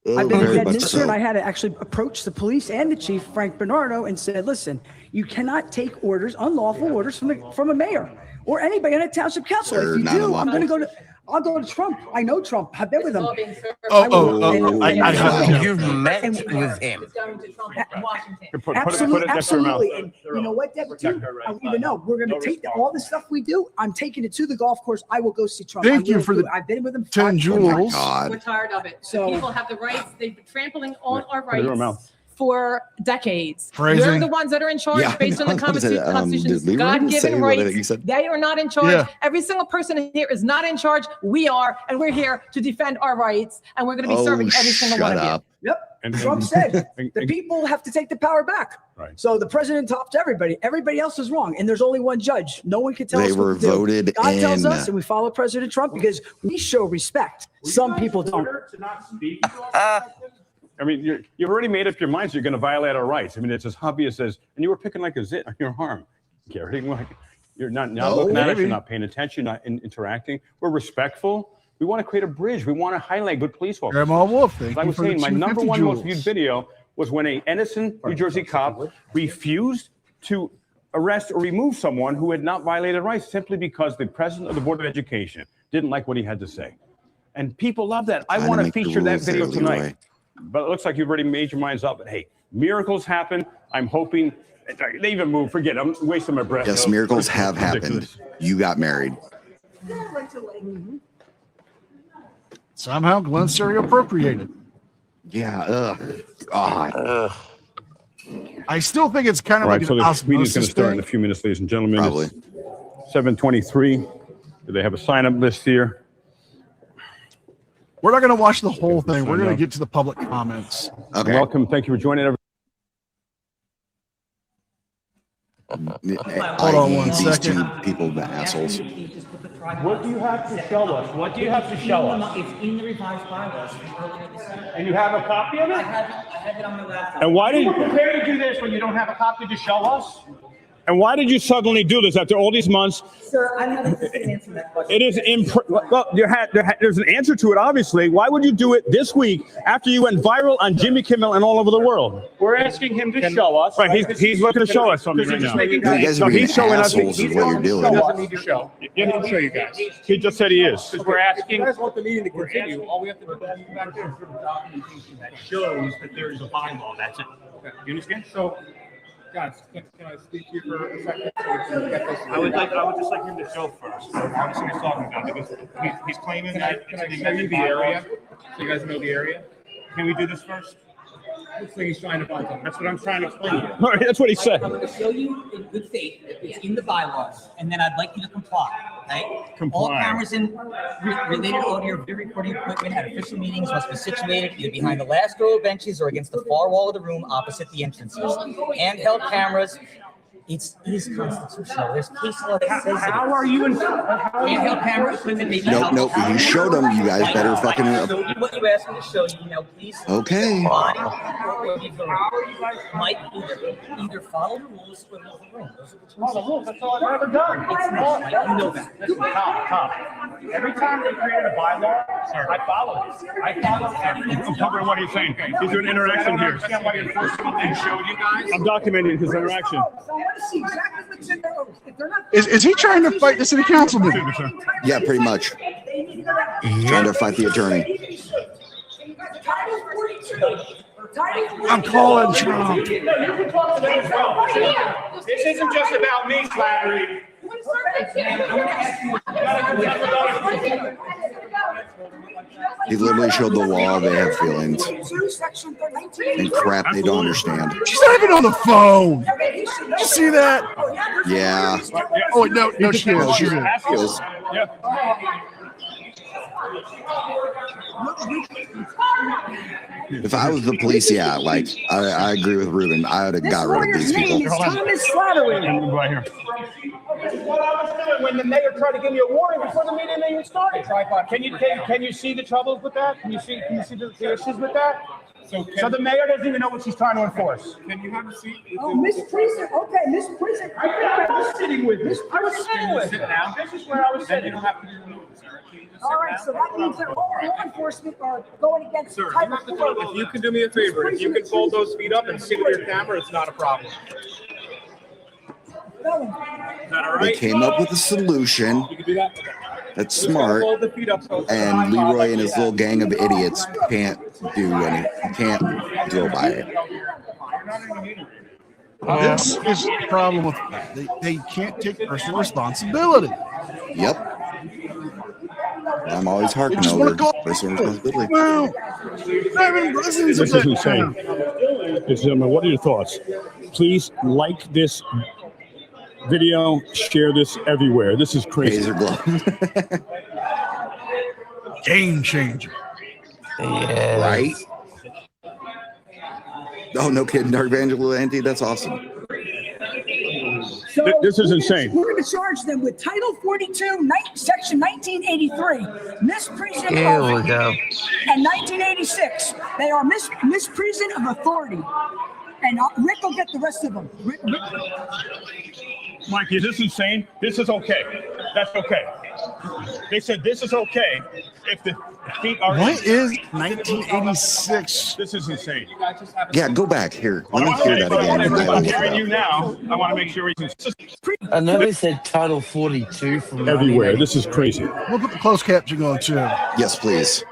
I've been in Bedminster, and I had to actually approach the police and the chief, Frank Bernardo, and said, "Listen, you cannot take orders, unlawful orders from a mayor or anybody on a township council. They're If you not do, unlawful. I'll go to Trump. I know Trump. I've been with him. You've met with him. Absolutely. And you know what, Deb, too? I want you to know, we're going to take all the stuff we do. I'm taking it to the golf course. I will go see Trump. Thank you for the I've been with him 10 jewels. We're tired of it. So- The people have the rights. They've been trampling on our Put it in your rights mouth. for decades. Phrasing. We're the ones that are in charge Yeah, based on the I was gonna say, Constitution's did Leroy say God-given what rights. you said? They are not in charge. Yeah. Every single person here is not in charge. We are, and we're here to defend our rights, and we're going to be serving every single one of you. Yep. Trump said the people have to take the power back. Right. So the president tops everybody. Everybody else is wrong. And there's only one judge. No one can tell They us what were to do. voted God tells in. us, and we follow President Trump because we show respect. Some people don't. To not speak? I mean, you've already made up your minds you're going to violate our rights. I mean, it's as obvious as, and you were picking like a zit on your arm, Gary. Like, you're not looking at us, you're not paying attention, you're not interacting. We're respectful. We want to create a bridge. We want to highlight good police officers. Grandma Wolf, thank As I you was for the saying, my number 250 one most jewels. viewed video was when a Edison, New Jersey cop refused to arrest or remove someone who had not violated rights simply because the president of the Board of Education didn't like what he had to say. And people love that. I Trying to want to make the feature that rules there, video tonight. Leroy. But it looks like you've already made your minds up. But hey, miracles happen. I'm hoping they even move. Forget it. I'm wasting my breath. Yes, miracles have happened. You got married. Somehow Glenn Stereo appropriated. Yeah. God. I still think it's kind of All like right, so an the meeting's going osmosis to start in thing. a few minutes, ladies and gentlemen. Probably. It's 7:23. Do they have a sign-up list here? We're not going to watch the whole thing. We're going to get to the public comments. Okay. Welcome. Thank you for joining everyone. Hold on one these second. two people, the assholes. What do you have to show us? What do you have to show us? It's in the revised bylaws from earlier this year. And you have a copy of I it? have it on my laptop. And why You were didn't prepared to do this when you don't have a copy to show us? And why did you suddenly do this after all these months? Sir, I'm not interested in answering that question. It is well, there's an answer to it, obviously. Why would you do it this week after you went viral on Jimmy Kimmel and all over the world? We're asking him to show us. Right, he's looking to show us something right now. No, you guys are being assholes is what you're doing. He doesn't need to show. Yeah, he'll show you guys. He just said he is. Because we're asking. You guys want the meeting to continue, all we have to do is Back there for the documentation that shows that there is a bylaw. That's it. You understand? So, guys, can I speak to you for a second? So we can get this. I would just like him to show first. What he's talking about, because he's claiming that. Can I show you the area? So you guys know the area? Can we do this first? Looks like he's trying to find something. That's what I'm trying to explain to you. All right, that's what he said. I'm going to show you in good faith that it's in the bylaws, and then I'd like you to comply, right? Comply. All cameras and related audio video recording equipment at official meetings must be situated either behind the last row of benches or against the far wall of the room opposite the entrances. Handheld cameras, it is constitutional. There's case law that says it. How are you in? Handheld camera equipment may be held. Nope. You showed them. You guys better fucking. Show you what you asked me to show you. Now, please. Okay. Might either follow the rules or leave the room. Those are the two. The rules. That's all I've ever done. It's not. You know that. Listen, Tom. Every time they created a bylaw, I follow it. I follow everything. I'm covering what he's saying. He's doing interaction here. Why enforcement didn't show you guys. I'm documenting his interaction. So I want to see exactly what's in there. If they're not. Is he trying to fight the city councilman? Yeah, pretty much. Trying to fight the attorney. I'm calling Trump. You can talk to them as well. This isn't just about me, Flattery. He literally showed the law. They have feelings and crap they don't understand. She's not even on the phone. Did you see that? Yeah. Oh, no, she is. She is. If I was the police, yeah, like I agree with Ruben. I would have got rid of these people. Thomas Flattery. Right here. This is what I was doing when the mayor tried to give me a warning before the meeting even started. Can you see the troubles with that? Can you see the issues with that? So the mayor doesn't even know what she's trying to enforce. Can you have a seat? Oh, Miss Priest. Okay, Miss Priest. I was sitting with Miss. I was sitting with. Sit down. This is where I was sitting. You don't have to be removed, sir. All right, so that means that all law enforcement are going against Title IV. If you can do me a favor, if you can fold those feet up and sit with your camera, it's not a problem. Is that all right? They came up with a solution. You can do that. That's smart. And Leroy and his little gang of idiots can't do any. Can't go by it. This is the problem with they can't take personal responsibility. Yep. I'm always harking over personal responsibility. Well, This is insane. What are your thoughts? Please like this video, share this everywhere. This is crazy. Game changer. Yeah. Right? Oh, no kidding. Dark Vigilante, that's awesome. So this is insane. We're going to charge them with Title 42, Section 1983, misprision Here of, we go. and 1986. They are misprision of authority. And Rick will get the rest of them. Rick. Mikey, is this insane? This is okay. That's okay. They said this is okay if the feet are. What is 1986? This is insane. Yeah, go back here. Let me hear that again. I'm hearing you now. I want to make sure we can. I know they said Title 42 from Everywhere. This is crazy. We'll put the closed caption on too. Yes, please.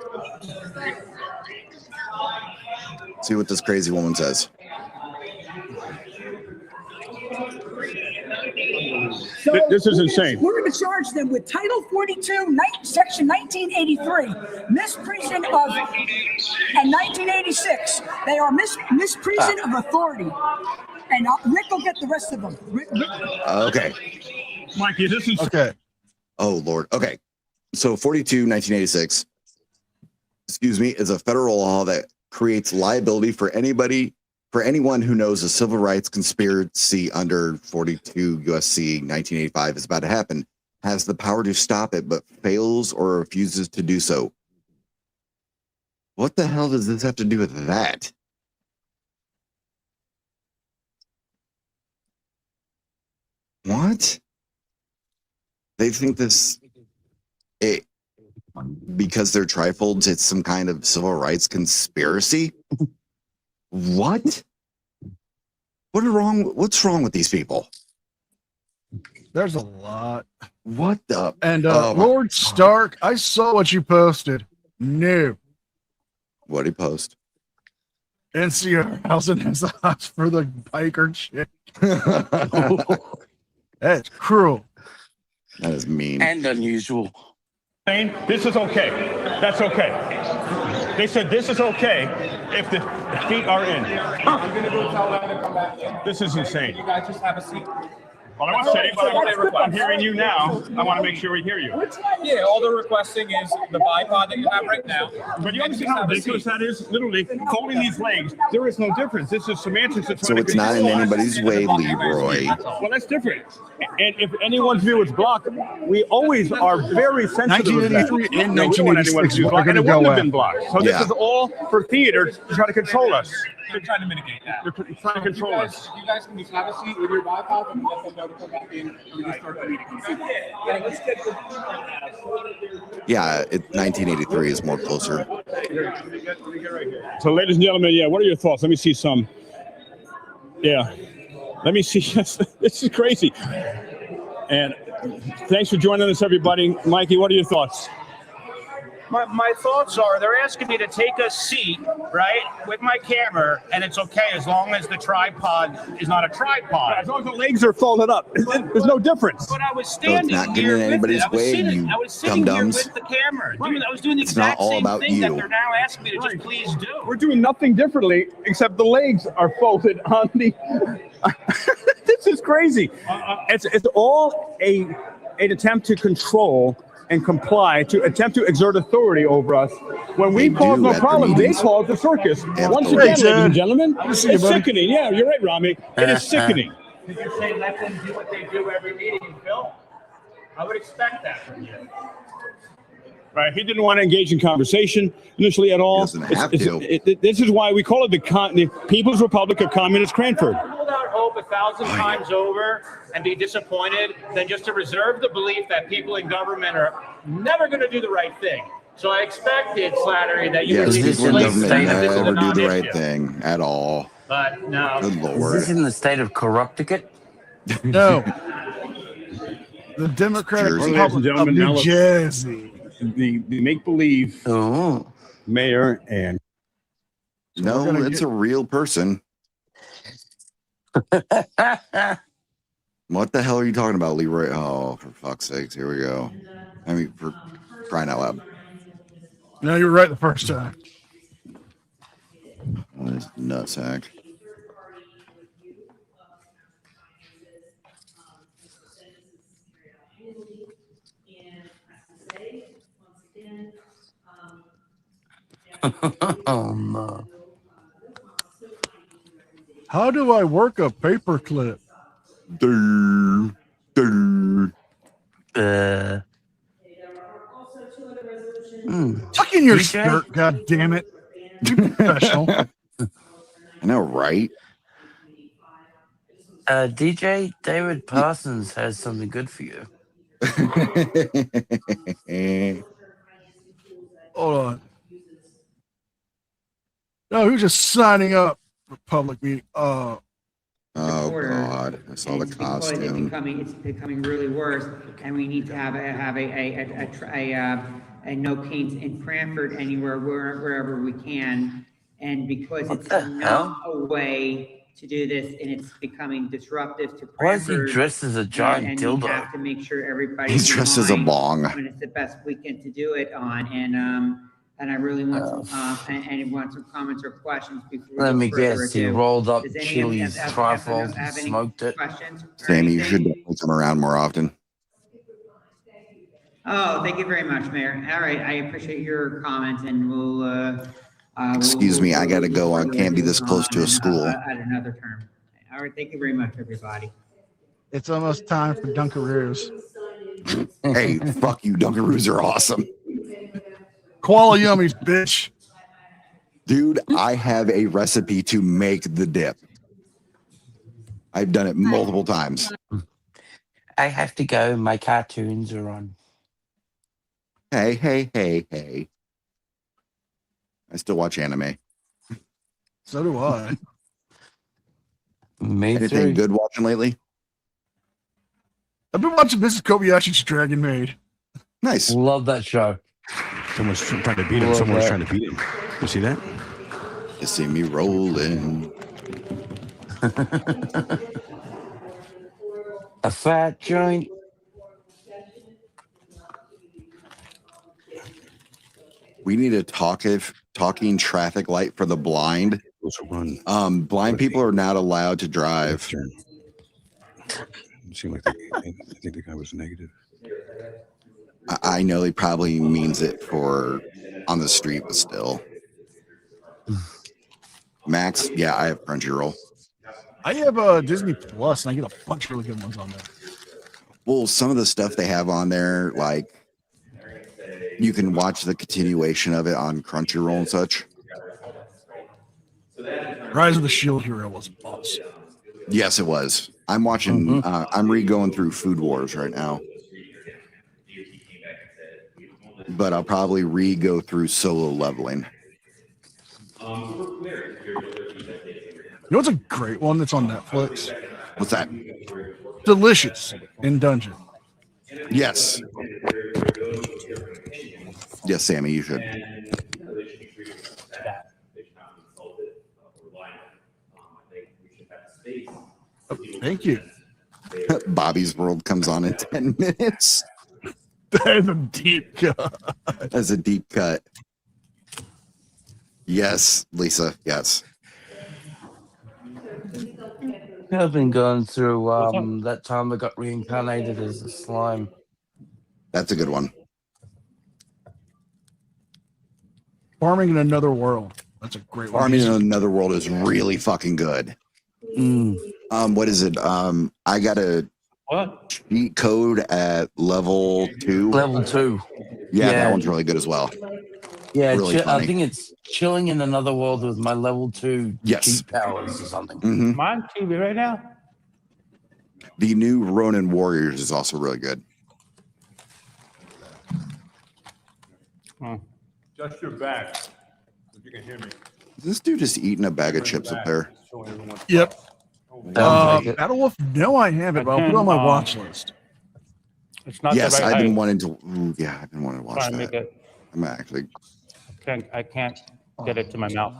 See what this crazy woman says. So this is insane. We're going to charge them with Title 42, Section 1983, misprision of, and 1986. They are misprision of authority. And Rick will get the rest of them. Rick. Okay. Mikey, this is okay. Oh, Lord. Okay. So 42, 1986, excuse me, is a federal law that creates liability for anyone who knows a civil rights conspiracy under 42 USC 1985 is about to happen, has the power to stop it, but fails or refuses to do so. What the hell does this have to do with that? What? They think because they're trifolds, it's some kind of civil rights conspiracy? What? What's wrong with these people? There's a lot. What the? And oh Lord Stark, I saw what you posted. No. What'd he post? NCR housing has eyes for the biker chick. That's cruel. That is mean. And unusual. This is okay. That's okay. They said this is okay if the feet are in. I'm going to go tell them to come back in. This is insane. You guys just have a seat. Well, I want to say, but I'm hearing you now. I want to make sure we hear you. Yeah, all they're requesting is the bipod that you have right now. But you understand how ridiculous that is? Literally, folding these legs, there is no difference. This is semantics. So it's not in anybody's way, Leroy. Well, that's different. And if anyone's view is blocked, we always are very sensitive. 1983 and 1986 blocked, and it wouldn't have been blocked. So this Yeah. is all for theater to try to control us. They're trying to mitigate that. They're trying to control us. You guys can just have a seat with your bipod and let them know to come back in. And we can start the meeting. Yeah, let's get the Yeah, 1983 is more closer. So, ladies and gentlemen, yeah, what are your thoughts? Let me see some. Yeah, let me see. This is crazy. And thanks for joining us, everybody. Mikey, what are your thoughts? My thoughts are they're asking me to take a seat, right, with my camera, and it's okay as long as the tripod is not a tripod. As long as the legs are folded up, there's no difference. But I was So standing it's not here getting in with anybody's it. I was sitting here dum-dums. with the camera. I was doing the It's not exact all same about thing that you. they're now asking me to just please do. We're doing nothing differently except the legs are folded on the. This is crazy. It's all an attempt to control and comply, to attempt to exert authority over us. When we They cause do no at the problem, they meetings. call it the circus. Once Absolutely. again, ladies and Ted. gentlemen, Good to see you, it's buddy. sickening. Yeah, you're right, Rami. It is sickening. Because you're saying let them do what they do every meeting and film. I would expect that from you. Right, he didn't want to engage in conversation initially at all. Doesn't have to. This is why we call it the People's Republic of Communist Cranford. Hold out hope 1,000 times over and be disappointed than just to reserve the belief that people in government are never going to do the right thing. So I expected, Slattery, that you would Yes, leave people in this government saying that this is a never do the right non-issue. thing at all. But no. Good Is Lord. this in the state of Corrupticate? No. The Democratic Jersey. Ladies and Republic of gentlemen, New now Jersey. the make-believe Oh. mayor and No, gonna it's get- a real person. What the hell are you talking about, Leroy? Oh, for fuck's sakes, here we go. I mean, for crying out loud. No, you were right the first time. Oh, this nutsack. Oh no. How do I work a paperclip? Durr, durr. Tuck in your DJ? skirt, god damn it. Be professional. I know, right? DJ David Parsons has something good for you. Hold on. No, who's just signing up for public meeting? Oh Order. God! I saw the It's because costume. it's becoming really worse, and we need to have a no paints in Cranford anywhere, wherever we can. And because What it's the not a way to do this, and it's becoming disruptive to Why is he Cranford. dressed as a giant and dildo? we have to make sure everybody's He's dressed as a in line bong. when it's the best weekend to do it on, and I really want some, and want some comments or questions before we Let go me further guess, he ado. rolled up Does any of- Chili's have trifles and any smoked it. questions or Sammy, you should anything? come around more often. Oh, thank you very much, Mayor. All right, I appreciate your comments, and we'll, Excuse me, I gotta go. I can't be this close to a school. At another term. All right, thank you very much, everybody. It's almost time for Dunkaroos. Hey, fuck you. Dunkaroos are awesome. Koala yummies, bitch. Dude, I have a recipe to make the dip. I've done it multiple times. I have to go. My cartoons are on. Hey. I still watch anime. So do I. Me Anything too. good watching lately? I've been watching Mrs. Kobayashi's Dragon Maid. Nice. Love that show. Someone's trying to beat him. Love Someone's that. trying to beat him. You see that? You see me rolling. A fat joint. We need a talking traffic light for the blind. Blind people are not allowed to drive. It seemed like I think the guy was negative. I know he probably means it for on the street, but still. Max, yeah, I have Crunchyroll. I have Disney Plus, and I get a bunch of really good ones on there. Well, some of the stuff they have on there, like you can watch the continuation of it on Crunchyroll and such. Rise of the Shield Hero was awesome. Yes, it was. I'm watching. I'm re-going through Food Wars right now, but I'll probably re-go through Solo Leveling. You know what's a great one that's on Netflix? What's that? Delicious in Dungeon. Yes. Yes, Sammy, you should. Oh, thank you. Bobby's World comes on in 10 minutes. That is a deep cut. That's a deep cut. Yes, Lisa. Yes. I've been going through that time I got reincarnated as a slime. That's a good one. Farming in Another World. That's a great one. Farming in Another World is really fucking good. What is it? I got a cheat code at level 2. Level 2. Yeah, that one's really good as well. Yeah, really I think it's chilling in another world with my level 2 cheat powers or something. Mm-hmm. Am I on TV right now? The new Ronin Warriors is also really good. Just your back. If you can hear me. Is this dude just eating a bag of chips up there? Yep. I'll take it. Battle Wolf, no, I haven't, but I'll put it on my watch list. It's not Yes, the right I've been height. wanting to. Ooh, yeah, I've been wanting to watch Trying to make that. it. I'm actually. I can't get it to my mouth.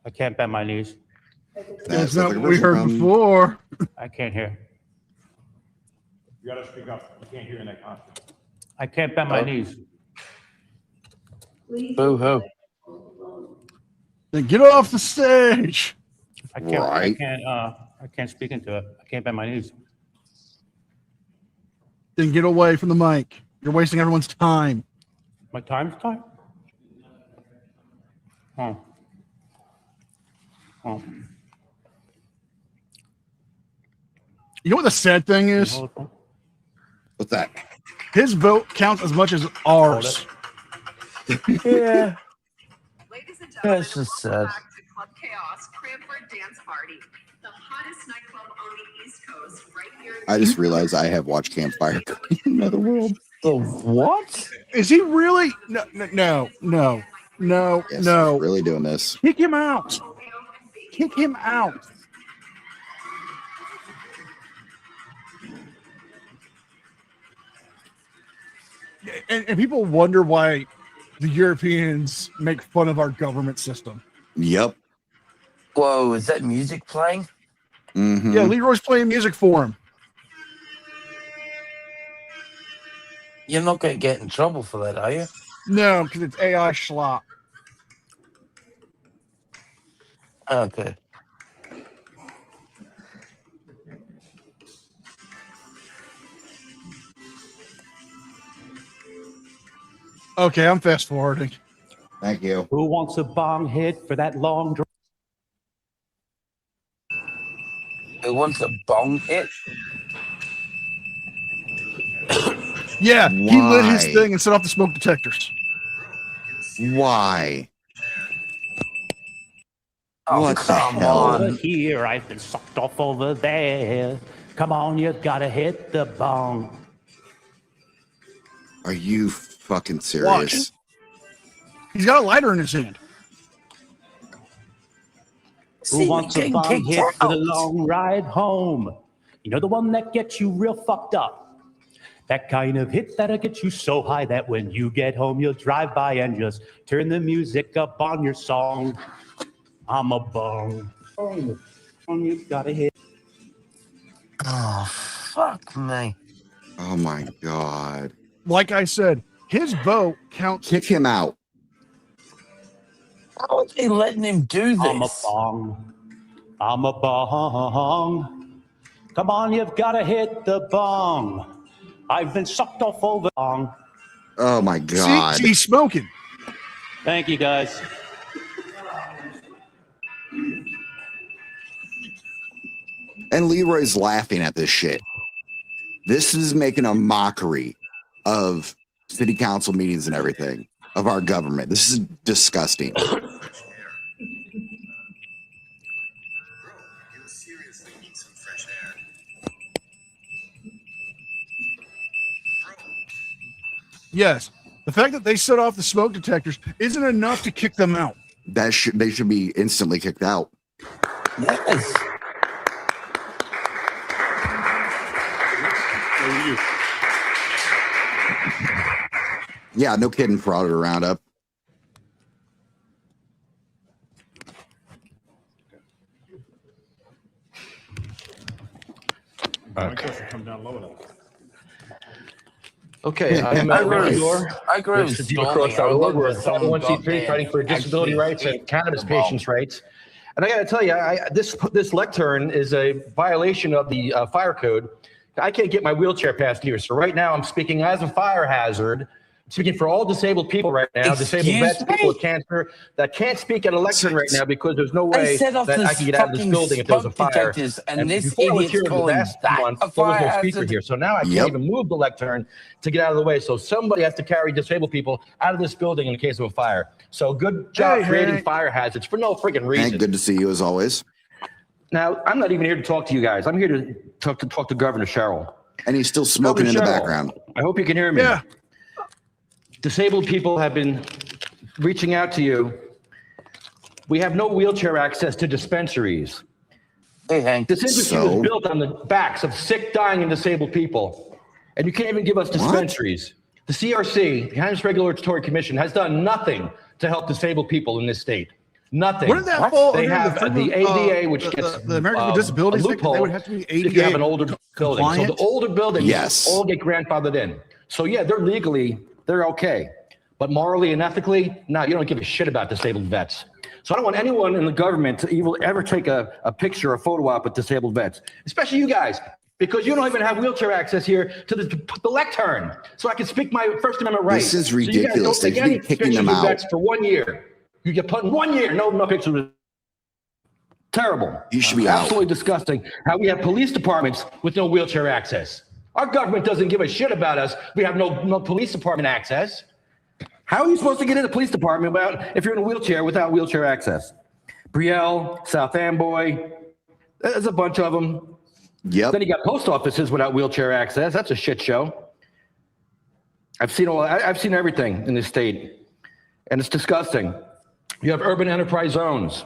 I can't bend my knees. That's not what we heard before. I can't hear. You gotta speak up. You can't hear in that constant. I can't bend my knees. Boo hoo. Then get off the stage. I can't. Right. I can't speak into it. I can't bend my knees. Then get away from the mic. You're wasting everyone's time. My time's time. Oh. You know what the sad thing is? What's that? His vote counts as much as ours. Yeah. That's just sad. Club Chaos Cranford Dance Party, the hottest nightclub on the East Coast, right here. I just realized I have watched Campfire in Another World. The what? Is he really? No. Yes, he's really doing this. Kick him out. Kick him out. And people wonder why the Europeans make fun of our government system. Yep. Whoa, is that music playing? Mm-hmm. Yeah, Leroy's playing music for him. You're not going to get in trouble for that, are you? No, because it's AI schlop. Okay. Okay, I'm fast forwarding. Thank you. Who wants a bong hit for that long drive? Who wants a bong hit? Yeah, he lit his Why? thing and set off the smoke detectors. Why? Oh, What the come hell? on. Over here, I've been sucked off over there. Come on, you gotta hit the bong. Are you fucking serious? Watch. He's got a lighter in his hand. Who wants a bong hit for the long ride home? You know, the one that gets you real fucked up. That kind of hit that'll get you so high that when you get home, you'll drive by and just turn the music up on your song. I'm a bong. Oh, you gotta hit. Oh, fuck me. Oh my God. Like I said, his vote counts. Kick him out. How are they letting him do this? I'm a bong. I'm a bong. Come on, you've gotta hit the bong. I've been sucked off over bong. Oh my God. See, he's smoking. Thank you, guys. And Leroy's laughing at this shit. This is making a mockery of city council meetings and everything, of our government. This is disgusting. Yes. The fact that they set off the smoke detectors isn't enough to kick them out. They should be instantly kicked out. Yes. Yeah, no kidding, fraud or roundup. Okay, I'm at Ricky Door. I agree This with is Stormy. I We're love a that someone 501c3 fighting for disability rights and cannabis patients' rights. And I got to tell you, this lectern is a violation of the fire code. I can't get my wheelchair past here. So right now I'm speaking as a fire hazard. Speaking for all disabled people right now, disabled vets, people with cancer that can't speak at a lectern right now because there's no way that I can get out of this building if there was a fire. And this before I was idiot's here the calling last that month, a there was fire no speaker hazard. here. So now I can't even move the lectern to get out of the way. So somebody has to carry disabled people out of this building in the case of a fire. So good job creating fire hazards for no freaking reason. Hank, good to see you as always. Now, I'm not even here to talk to you guys. I'm here to talk to Governor Sherrill. And he's still smoking in the background. I hope you can hear me. Yeah. Disabled people have been reaching out to you. We have no wheelchair access to dispensaries. Hey, Hank. This industry was built on the backs of sick, dying, and disabled people. And you can't even give us dispensaries. The CRC, the Cannabis Regulatory Commission, has done nothing to help disabled people in this state. Nothing. Wouldn't that fall They under have the ADA, which gets the American with Disabilities Act? They would have to be ADA if you have an older building. So compliant? the older buildings all get grandfathered in. So yeah, they're okay. But morally and ethically, no, you don't give a shit about disabled vets. So I don't want anyone in the government to ever take a picture or photo op with disabled vets, especially you guys, because you don't even have wheelchair access here to the lectern, so I can speak my First Amendment rights. This is ridiculous. So you guys don't take any They should be kicking pictures them of out. vets for 1 year. You get put in 1 year, no pictures. Terrible. You should be out. Absolutely disgusting. How we have police departments with no wheelchair access. Our government doesn't give a shit about us. We have no police department access. How are you supposed to get in the police department if you're in a wheelchair without wheelchair access? Brielle, South Amboy, there's a bunch of them. Yep. Then you got post offices without wheelchair access. That's a shit show. I've seen everything in this state, and it's disgusting. You have urban enterprise zones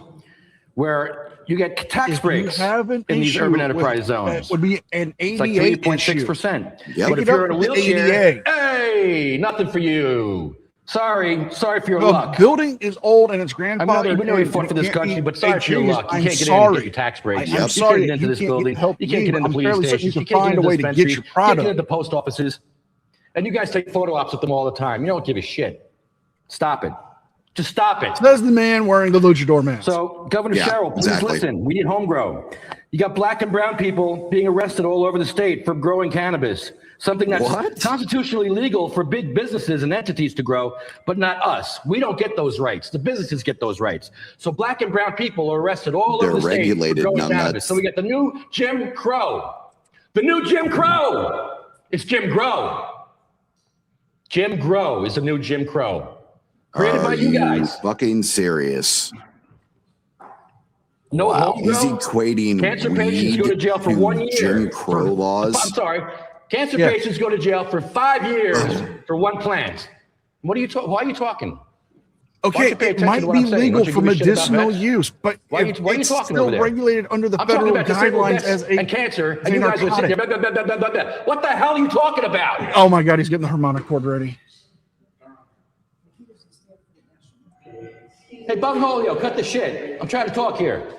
where you get tax breaks in these urban enterprise zones. That would be an ADA It's like 3.6%. Yep. But if you're in a wheelchair, hey, nothing for you. Sorry for your luck. Building is old and it's I'm not grandfathered. even really fought for this country, but sorry for your luck. You can't get in and get your tax breaks. I'm You sorry can't get into this building. You can't get into police fairly certain stations. you You can can't find get a way into to get dispensaries. your You can't product. get into post offices. And you guys take photo ops with them all the time. You don't give a shit. Stop it. Just stop it. Says the man wearing the luchador mask. So, Governor Sherrill, please listen. We need home grow. You got black and brown people being arrested all over the state for growing cannabis, something that's constitutionally legal for big businesses and entities to grow, but not us. We don't get those rights. The businesses get those rights. So black and brown people are arrested all over the state regulated, for growing numbnuts. cannabis. So we get the new Jim Crow. The new Jim Crow. It's Jim Grow. Jim Grow is the new Jim Crow. Created by you guys. Fucking serious. No home He's grow? equating Cancer patients go to jail for 1 year. Jim Crow laws. I'm sorry. Cancer patients go to jail for 5 years for one plant. What are you talking? Why are you talking? Okay, it might be legal for medicinal use, but why are you talking still over there? regulated under the I'm talking federal about disabled guidelines vets as a and cancer, and you guys are sitting there. Blah, blah, blah, blah, blah, blah. What the hell are you talking about? Oh my God, he's getting the harmonic chord ready. Hey, Bungholio, cut the shit. I'm trying to talk here.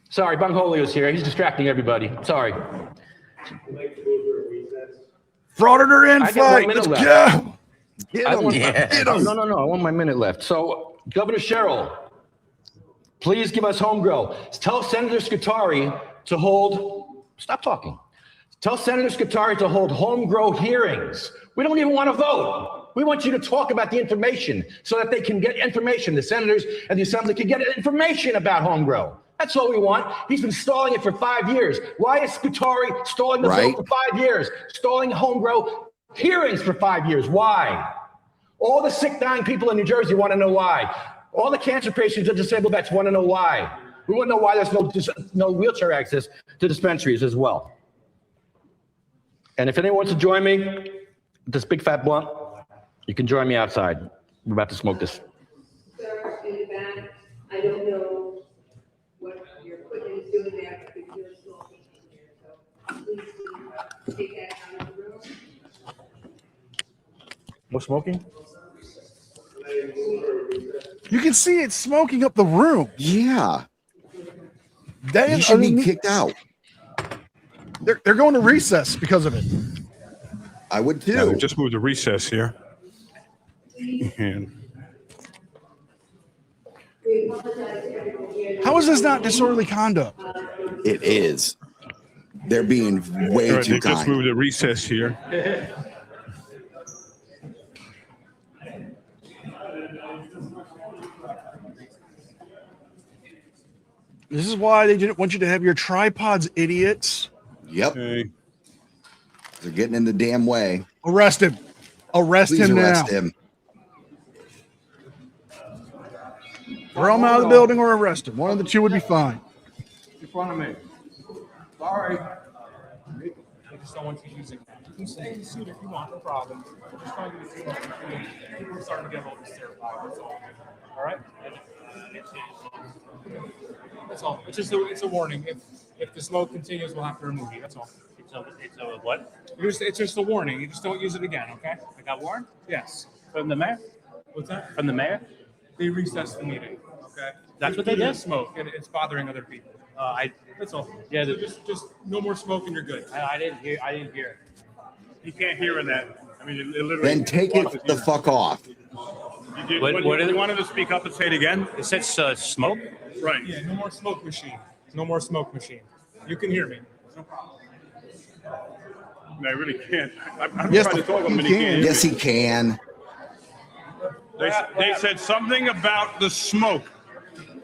Sorry, Bungholio's here. He's distracting everybody. Sorry. Frauditor in fight. Let's go. Get him. Get him. No. I want my minute left. So, Governor Sherrill, please give us home grow. Tell Senator Scutari to hold. Stop talking. Tell Senator Scutari to hold home grow hearings. We don't even want to vote. We want you to talk about the information so that they can get information. The senators and the assembly can get information about home grow. That's all we want. He's been stalling it for 5 years. Why is Scutari stalling the vote for 5 years? Stalling home grow hearings for 5 years. Why? All the sick, dying people in New Jersey want to know why. All the cancer patients and disabled vets want to know why. We want to know why there's no wheelchair access to dispensaries as well. And if anyone wants to join me with this big fat blunt, you can join me outside. We're about to smoke this. Sir, in the back, I don't know what your equipment is doing there, but you're smoking in here, so please take that out of the room. No smoking? You can see it smoking up the room. Yeah. That you should be kicked out. They're going to recess because of it. I would too. Yeah, we just moved to recess here. And How is this not disorderly conduct? It is. They're being way all right, too they just kind. moved to recess here. This is why they didn't want you to have your tripods, idiots. Yep. Okay. They're getting in the damn way. Arrest him. Arrest Please him arrest now. him. Throw him out of the building or arrest him. One of the two would be fine. In front of me. Sorry. I just don't want you using that. You can stay in the seat if you want, no problem. We're just going to the seat. People are starting to get a little terrified. That's all. All right? That's all. It's a warning. If the smoke continues, we'll have to remove you. That's all. It's a what? It's just a warning. You just don't use it again, okay? I got warned? Yes. From the mayor? What's that? From the mayor? They recessed the meeting, okay? That's what they did? Smoke, and it's bothering other people. That's all. Yeah, So just no more smoke and you're good. I didn't hear it. You can't hear in that. I mean, it literally. Then take it the fuck off. You wanted to speak up and say it again? It said smoke? Right. Yeah, no more smoke machine. No more smoke machine. You can hear me. No problem. No, I really can't. I'm Yes, trying to talk to him and he he can't hear Yes, me. he can. They said something about the smoke.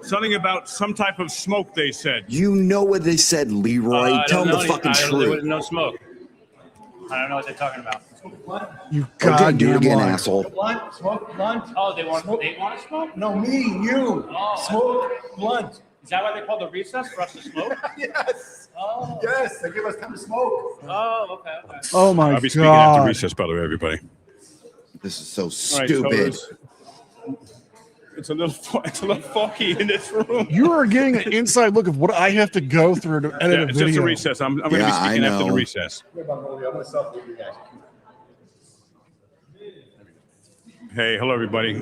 Something about some type of smoke, they said. You know what they said, Leroy. Tell them the fucking There truth. was no smoke. I don't know what they're talking about. You Okay, do it again, liar. asshole. Blunt, smoke blunt. Oh, they want to smoke? No, me, you. Oh. Smoke blunt. Is that why they called the recess for us to smoke? Yes. Oh. Yes, they give us time to smoke. Oh, okay. Oh my I'll be speaking after God. recess, by the way, everybody. This is so All right, so stupid. it's a little foggy in this room. You are getting an inside look of what I have to go through to edit Yeah, a it's just a video. recess. I'm going to be Yeah, I speaking after the know. recess. I'm gonna selfie with you guys. Hey, hello, everybody.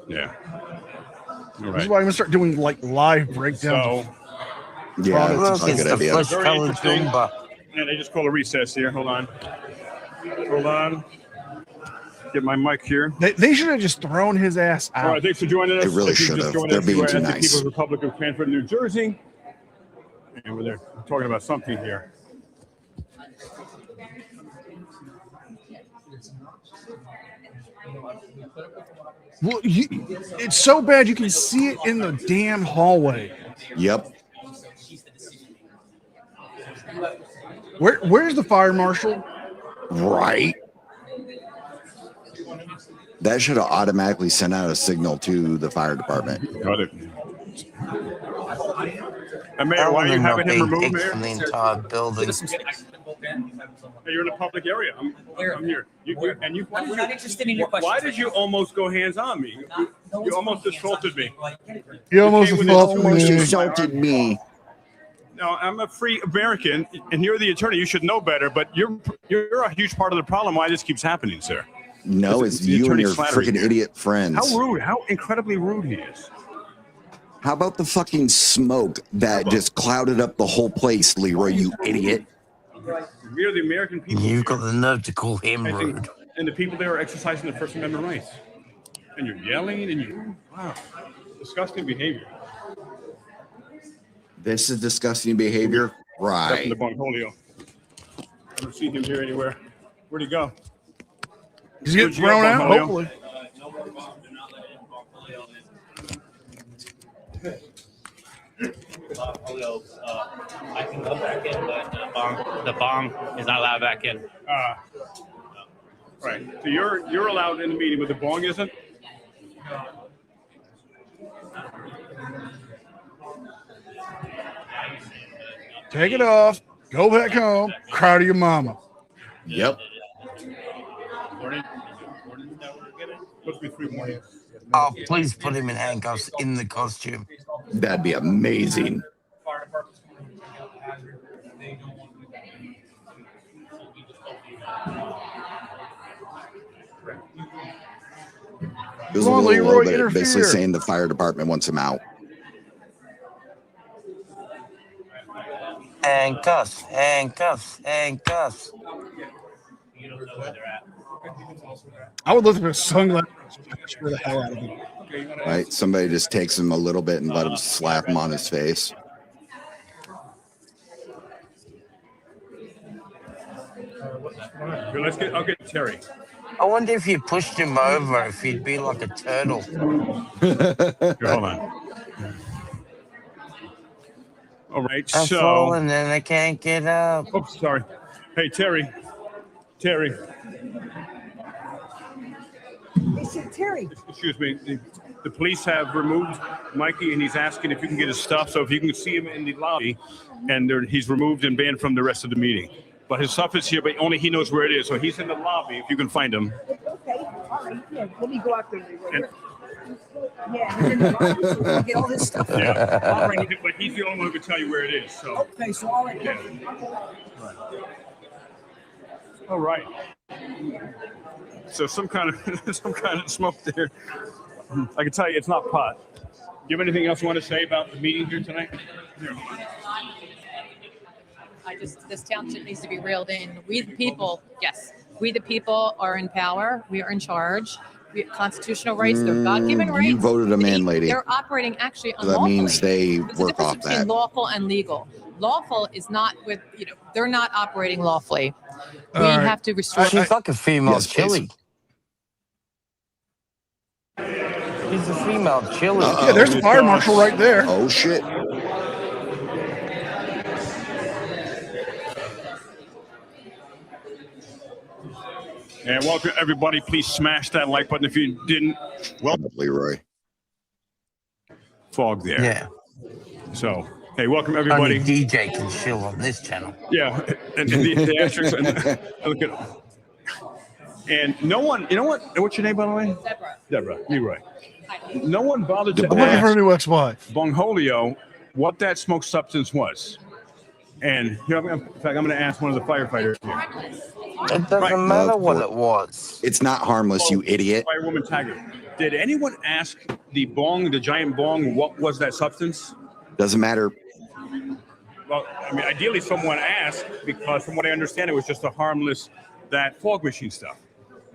Yeah. All This is right. why I'm gonna start doing like live breakdowns. So, Yeah, that's a It's good the idea. flesh Very colored interesting. Zumba. yeah, they just call a recess here. Hold on. Hold on. Get my mic here. They should have just thrown his ass All out. right, thanks for joining us. They really If you should just have. joined They're us, being we're too at the nice. People's Republic of Cranford, New Jersey. And we're there talking about something here. Well, it's so bad you can see it in the damn hallway. Yep. Where's the fire marshal? Right. That should have automatically sent out a signal to the fire department. Got it. Mayor, How why will are you there not having him be removed, pics Mayor? from the entire building? Hey, you're in a public area. I'm here. Why We're not interested in your Why questions. did you almost go hands on me? You almost assaulted me. You almost came within assaulted 2 inches me. of my Assaulted arm. me. No, I'm a free American, and you're the attorney. You should know better, but you're a huge part of the problem why this keeps happening, sir. No, it's the you and attorney's your flattery freaking here. idiot friends. How rude, how incredibly rude he is. How about the fucking smoke that just clouded up the whole place, Leroy, you idiot? We're the American people. You've got the nerve to call him rude. And the people there are exercising their First Amendment rights. And you're yelling and you, wow, disgusting behavior. This is disgusting behavior? That's in Right. the Bongholio. I don't see him here anywhere. Where'd he go? He's getting Where'd you go, thrown out, Bongholio? hopefully. I can come back in, but the bong is not allowed back in. Right. So you're allowed in the meeting, but the bong isn't? Take it off. Go back home. Cry to your mama. Yep. Must be 3 mornings. Oh, please put him in handcuffs in the costume. That'd be amazing. It was Come on, a little Leroy, bit basically interfere. saying the fire department wants him out. Handcuffs, handcuffs, handcuffs. I would look at his sunglasses and scare the hell out of him. Right? Somebody just takes him a little bit and let him slap him on his face. Here, I'll get Terry. I wonder if you pushed him over, if he'd be like a turtle. Here, hold on. All right, I'm so. falling and I can't get up. Oops, sorry. Hey, Terry. Terry. Terry. Excuse me. The police have removed Mikey, and he's asking if you can get his stuff. So if you can see him in the lobby, and he's removed and banned from the rest of the meeting. But his stuff is here, but only he knows where it is. So he's in the lobby. If you can find him. Okay, all right, yeah, let me go out there. And- Yeah, he's in the lobby, so we'll get all this stuff. Yeah. All right. But he's the only one who can tell you where it is. So. Okay, so all right. Yeah. All right. So some kind of smoke there. I can tell you it's not pot. Do you have anything else you want to say about the meeting here tonight? Here. This township needs to be reeled in. We the people, yes, we the people are in power. We are in charge. We have constitutional rights. They're God-given rights. You voted them in, lady. They're operating actually So that unlawfully. means they There's a work difference off between that. lawful and legal. Lawful is not with, they're not operating lawfully. We All right. have to restore. She's like a female Yes, please. chili. She's a female chili. Yeah, there's the fire marshal right there. Oh, shit. And welcome everybody. Please smash that like button if you didn't. Well, Leroy. Fog there. Yeah. So, hey, welcome Only everybody. DJ can shill on this channel. Yeah, and the asterisks. And look at. And no one, you know what? What's your name, by the way? Deborah. Leroy. No one bothered to I'm looking for a ask new ex-wife. Bongholio what that smoke substance was. And here, in fact, I'm going to ask one of the firefighters here. It doesn't matter what it was. It's not harmless, you idiot. Firewoman Taggart. Did anyone ask the giant bong, what was that substance? Doesn't matter. Well, I mean, ideally someone asked, because from what I understand, it was just a harmless, that fog machine stuff.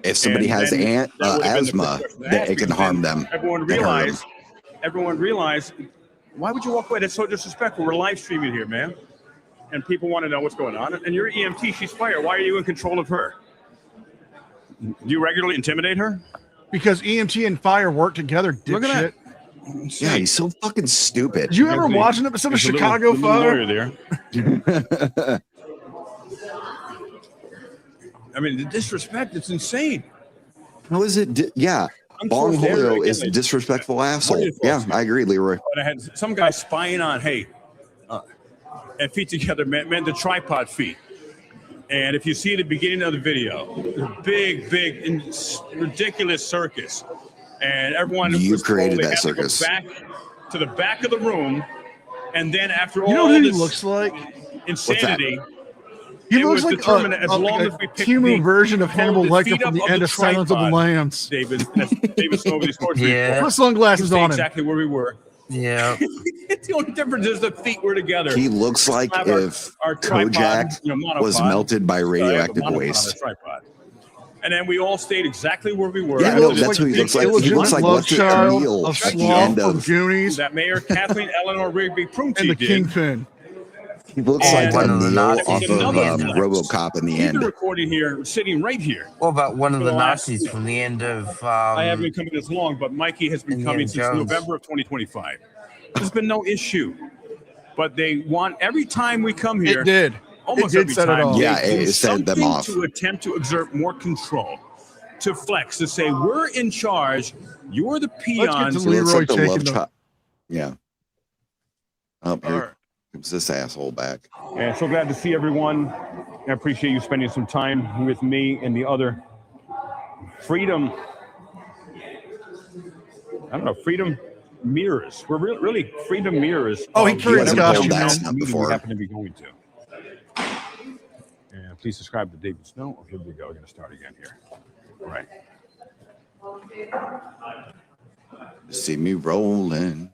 If somebody And has then that would have been the asthma, first question to that ask, it can because harm then them. Everyone and hurt them. realized, why would you walk away? That's so disrespectful. We're live streaming here, man. And people want to know what's going on. And you're EMT, she's fire. Why are you in control of her? Do you regularly intimidate her? Because EMT and fire work together, Look at dipshit. Yeah, he's so fucking stupid. Did you ever watch an episode of There's a Chicago little Fire? lawyer there. I mean, the disrespect, it's insane. How is it? Yeah. Bong forced to air it Julio again, is a ladies. disrespectful asshole. Wonderful. Yeah, I agree, Leroy. But I had some guy spying on, and feet together meant the tripod feet. And if you see the beginning of the video, the big, ridiculous circus. And everyone You was told created they that had to go circus. back to the back of the room. And then after all You know who he this looks like? insanity, He it looks was like determined that as long a as we picked Timu the version of Hannibal the Lecter feet from up the of end the of Silence of the tripod, Lambs. David Snowden is torturing Yeah. for. Put sunglasses Stay on him. exactly where we were. Yeah. The only difference is the feet were together. He looks like Have if our tripod, Kojak was monopod. melted by radioactive Monopod on waste. the tripod. And then we all stayed exactly where we were. Yeah, no, that's who he looks like. He looks like Lester O'Neill of at the Sloth end from of. Goonies That Mayor Kathleen Eleanor Rigby Prunty and the did. Kingpin. He looks And like one of the O'Neill Nazis off from of the end of RoboCop in the He's end. recording here, sitting right here. What about one of For the the last- Nazis from the end of? I haven't been coming this long, but Mikey has been coming Indiana since Jones. November of 2025. There's been no issue. But they want, every time we come here, It did. almost It did every set it time, off. they Yeah, do it set them something off. to attempt to exert more control, to flex, to say, we're in charge, you're the peons. to He looks Leroy like the taking love the- child. Yeah. Oh, All here right. comes this asshole back. And so glad to see everyone. I appreciate you spending some time with me and the other freedom. I don't know, freedom mirrors. We're really freedom mirrors. Oh, he of creates whatever costume, town man. meeting Before. we happen to be going to. And please subscribe to David Snow. Oh, here we go. We're going to start again here. All right. See me rolling.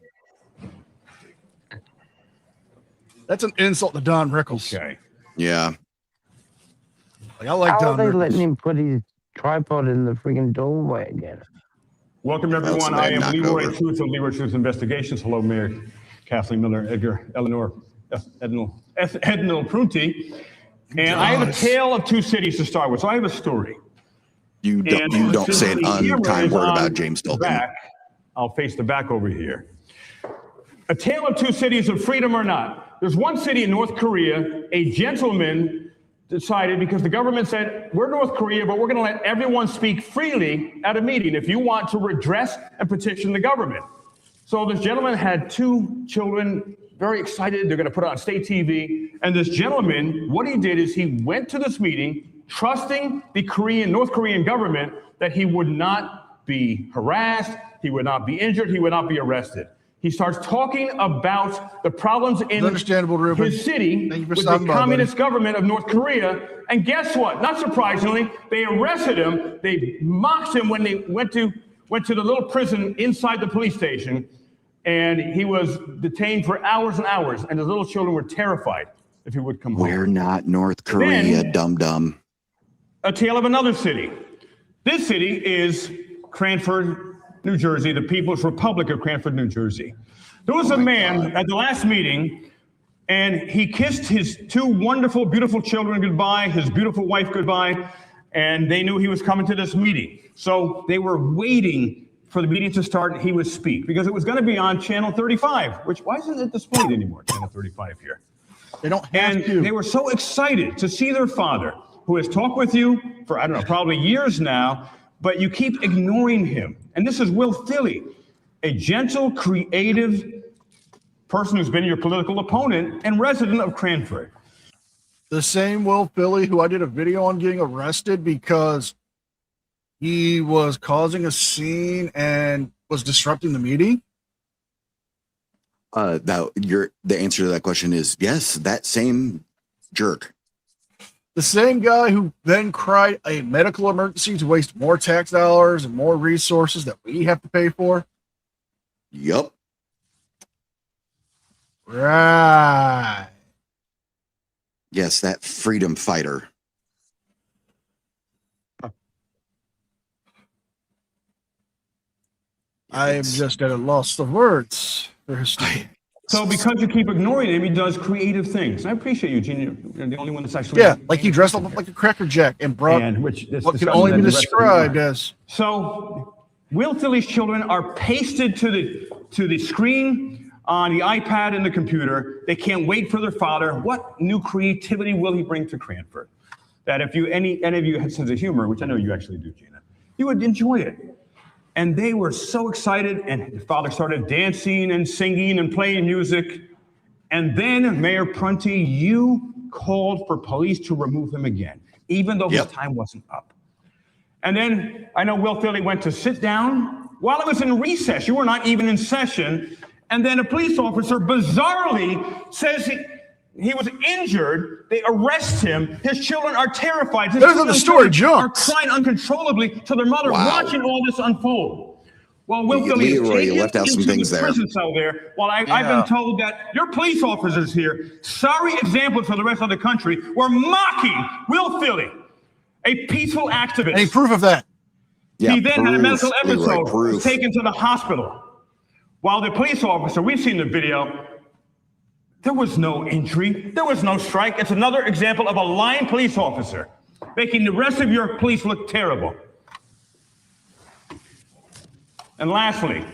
That's an insult to Don Rickles. Okay. Yeah. Like, I like How are Don they Rickles. letting him put his tripod in the freaking doorway again? Welcome, everyone. That's a I bad am Leroy knockover. Truth of Leroy Truth Investigations. Hello, Mayor Kathleen Miller, Edgar, Eleanor, Ednil Prunty. And I have a tale of two cities to start with. So I have a story. You don't since say an the camera unkind is word on about James the Dilton. back, I'll face the back over here. A tale of two cities of freedom or not. There's one city in North Korea, a gentleman decided, because the government said, we're North Korea, but we're going to let everyone speak freely at a meeting if you want to redress and petition the government. So this gentleman had two children, very excited. They're going to put it on state TV. And this gentleman, what he did is he went to this meeting, trusting the North Korean government that he would not be harassed, he would not be injured, he would not be arrested. He starts talking about the problems in Understandable, Ruben. his city Thank you for with the stopping by, buddy. communist government of North Korea. And guess what? Not surprisingly, they arrested him. They mocked him when they went to the little prison inside the police station. And he was detained for hours and hours. And his little children were terrified if he would come home. We're not North Korea, dum-dum. A tale of another city. This city is Cranford, New Jersey, the People's Republic of Cranford, New Jersey. There was a man at the last meeting, and he kissed his two wonderful, beautiful children goodbye, his beautiful wife goodbye, and they knew he was coming to this meeting. So they were waiting for the meeting to start and he would speak, because it was going to be on Channel 35, which, why isn't it displayed anymore, Channel 35 here? They don't have to. They were so excited to see their father, who has talked with you for, I don't know, probably years now, but you keep ignoring him. And this is Will Philly, a gentle, creative person who's been your political opponent and resident of Cranford. The same Will Philly who I did a video on getting arrested because he was causing a scene and was disrupting the meeting. The answer to that question is yes, that same jerk. The same guy who then cried a medical emergency to waste more tax dollars and more resources that we have to pay for. Yup. Right. Yes, that freedom fighter. I am just at a loss of words for his story. So because you keep ignoring him, he does creative things. I appreciate you, Gene. You're the only one that's actually... Yeah, like he dressed up like a Cracker Jack and brought what can only be described as... So Will Philly's children are pasted to the screen on the iPad and the computer. They can't wait for their father. What new creativity will he bring to Cranford? That if any of you had sense of humor, which I know you actually do, Gina, you would enjoy it. And they were so excited, and the father started dancing and singing and playing music. And then, Mayor Prunty, you called for police to remove him again, even though his time wasn't up. And then I know Will Philly went to sit down while it was in recess. You were not even in session. And then a police officer bizarrely says he was injured. They arrest him. His children are terrified. There's the story jumps. Are crying uncontrollably to their mother, watching all this unfold. Well, Will Philly is Leroy, you taken left out some into things the there. prison cell there. While I've been told that your police officers here, sorry examples for the rest of the country, were mocking Will Philly, a peaceful activist. Any proof of that? Yeah, He then had a medical episode, Leroy, was taken to the hospital. While the police officer, we've seen the video, there was no injury, there was no strike. It's another example of a lying police officer, making the rest of your police look terrible. And lastly,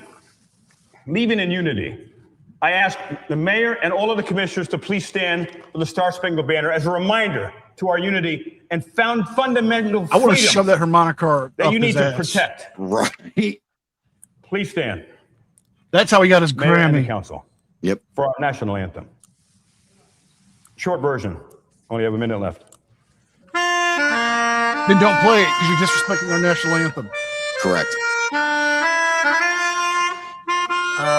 leaving in unity. I ask the mayor and all of the commissioners to please stand for the Star Spangled Banner as a reminder to our unity and found fundamental I want to freedoms shove that harmonica that up you need his to ass. protect. Right. Please stand. That's how he got his Mayor and the Grammy. council. Yep. For our national anthem. Short version. Only have a minute left. Then don't play it because you're disrespecting our national anthem. Correct.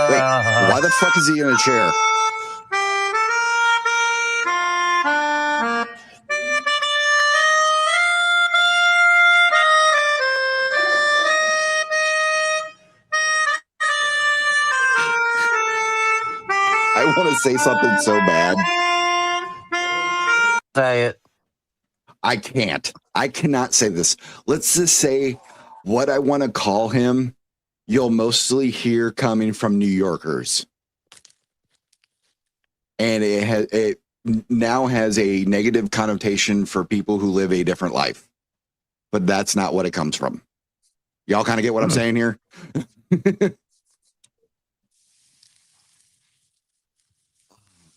Wait, why the fuck is he in a chair? I want to say something so bad. Say it. I can't. I cannot say this. Let's just say what I want to call him, you'll mostly hear coming from New Yorkers. And it now has a negative connotation for people who live a different life. But that's not what it comes from. Y'all kind of get what I'm saying here?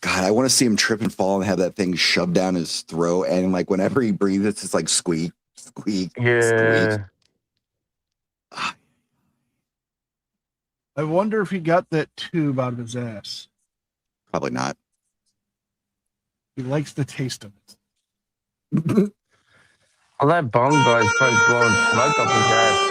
God, I want to see him trip and fall and have that thing shoved down his throat. And like whenever he breathes, it's just like squeak, squeak, squeak. I wonder if he got that tube out of his ass. Probably not. He likes the taste of it. Well, that bong guy's probably blowing smoke up his ass.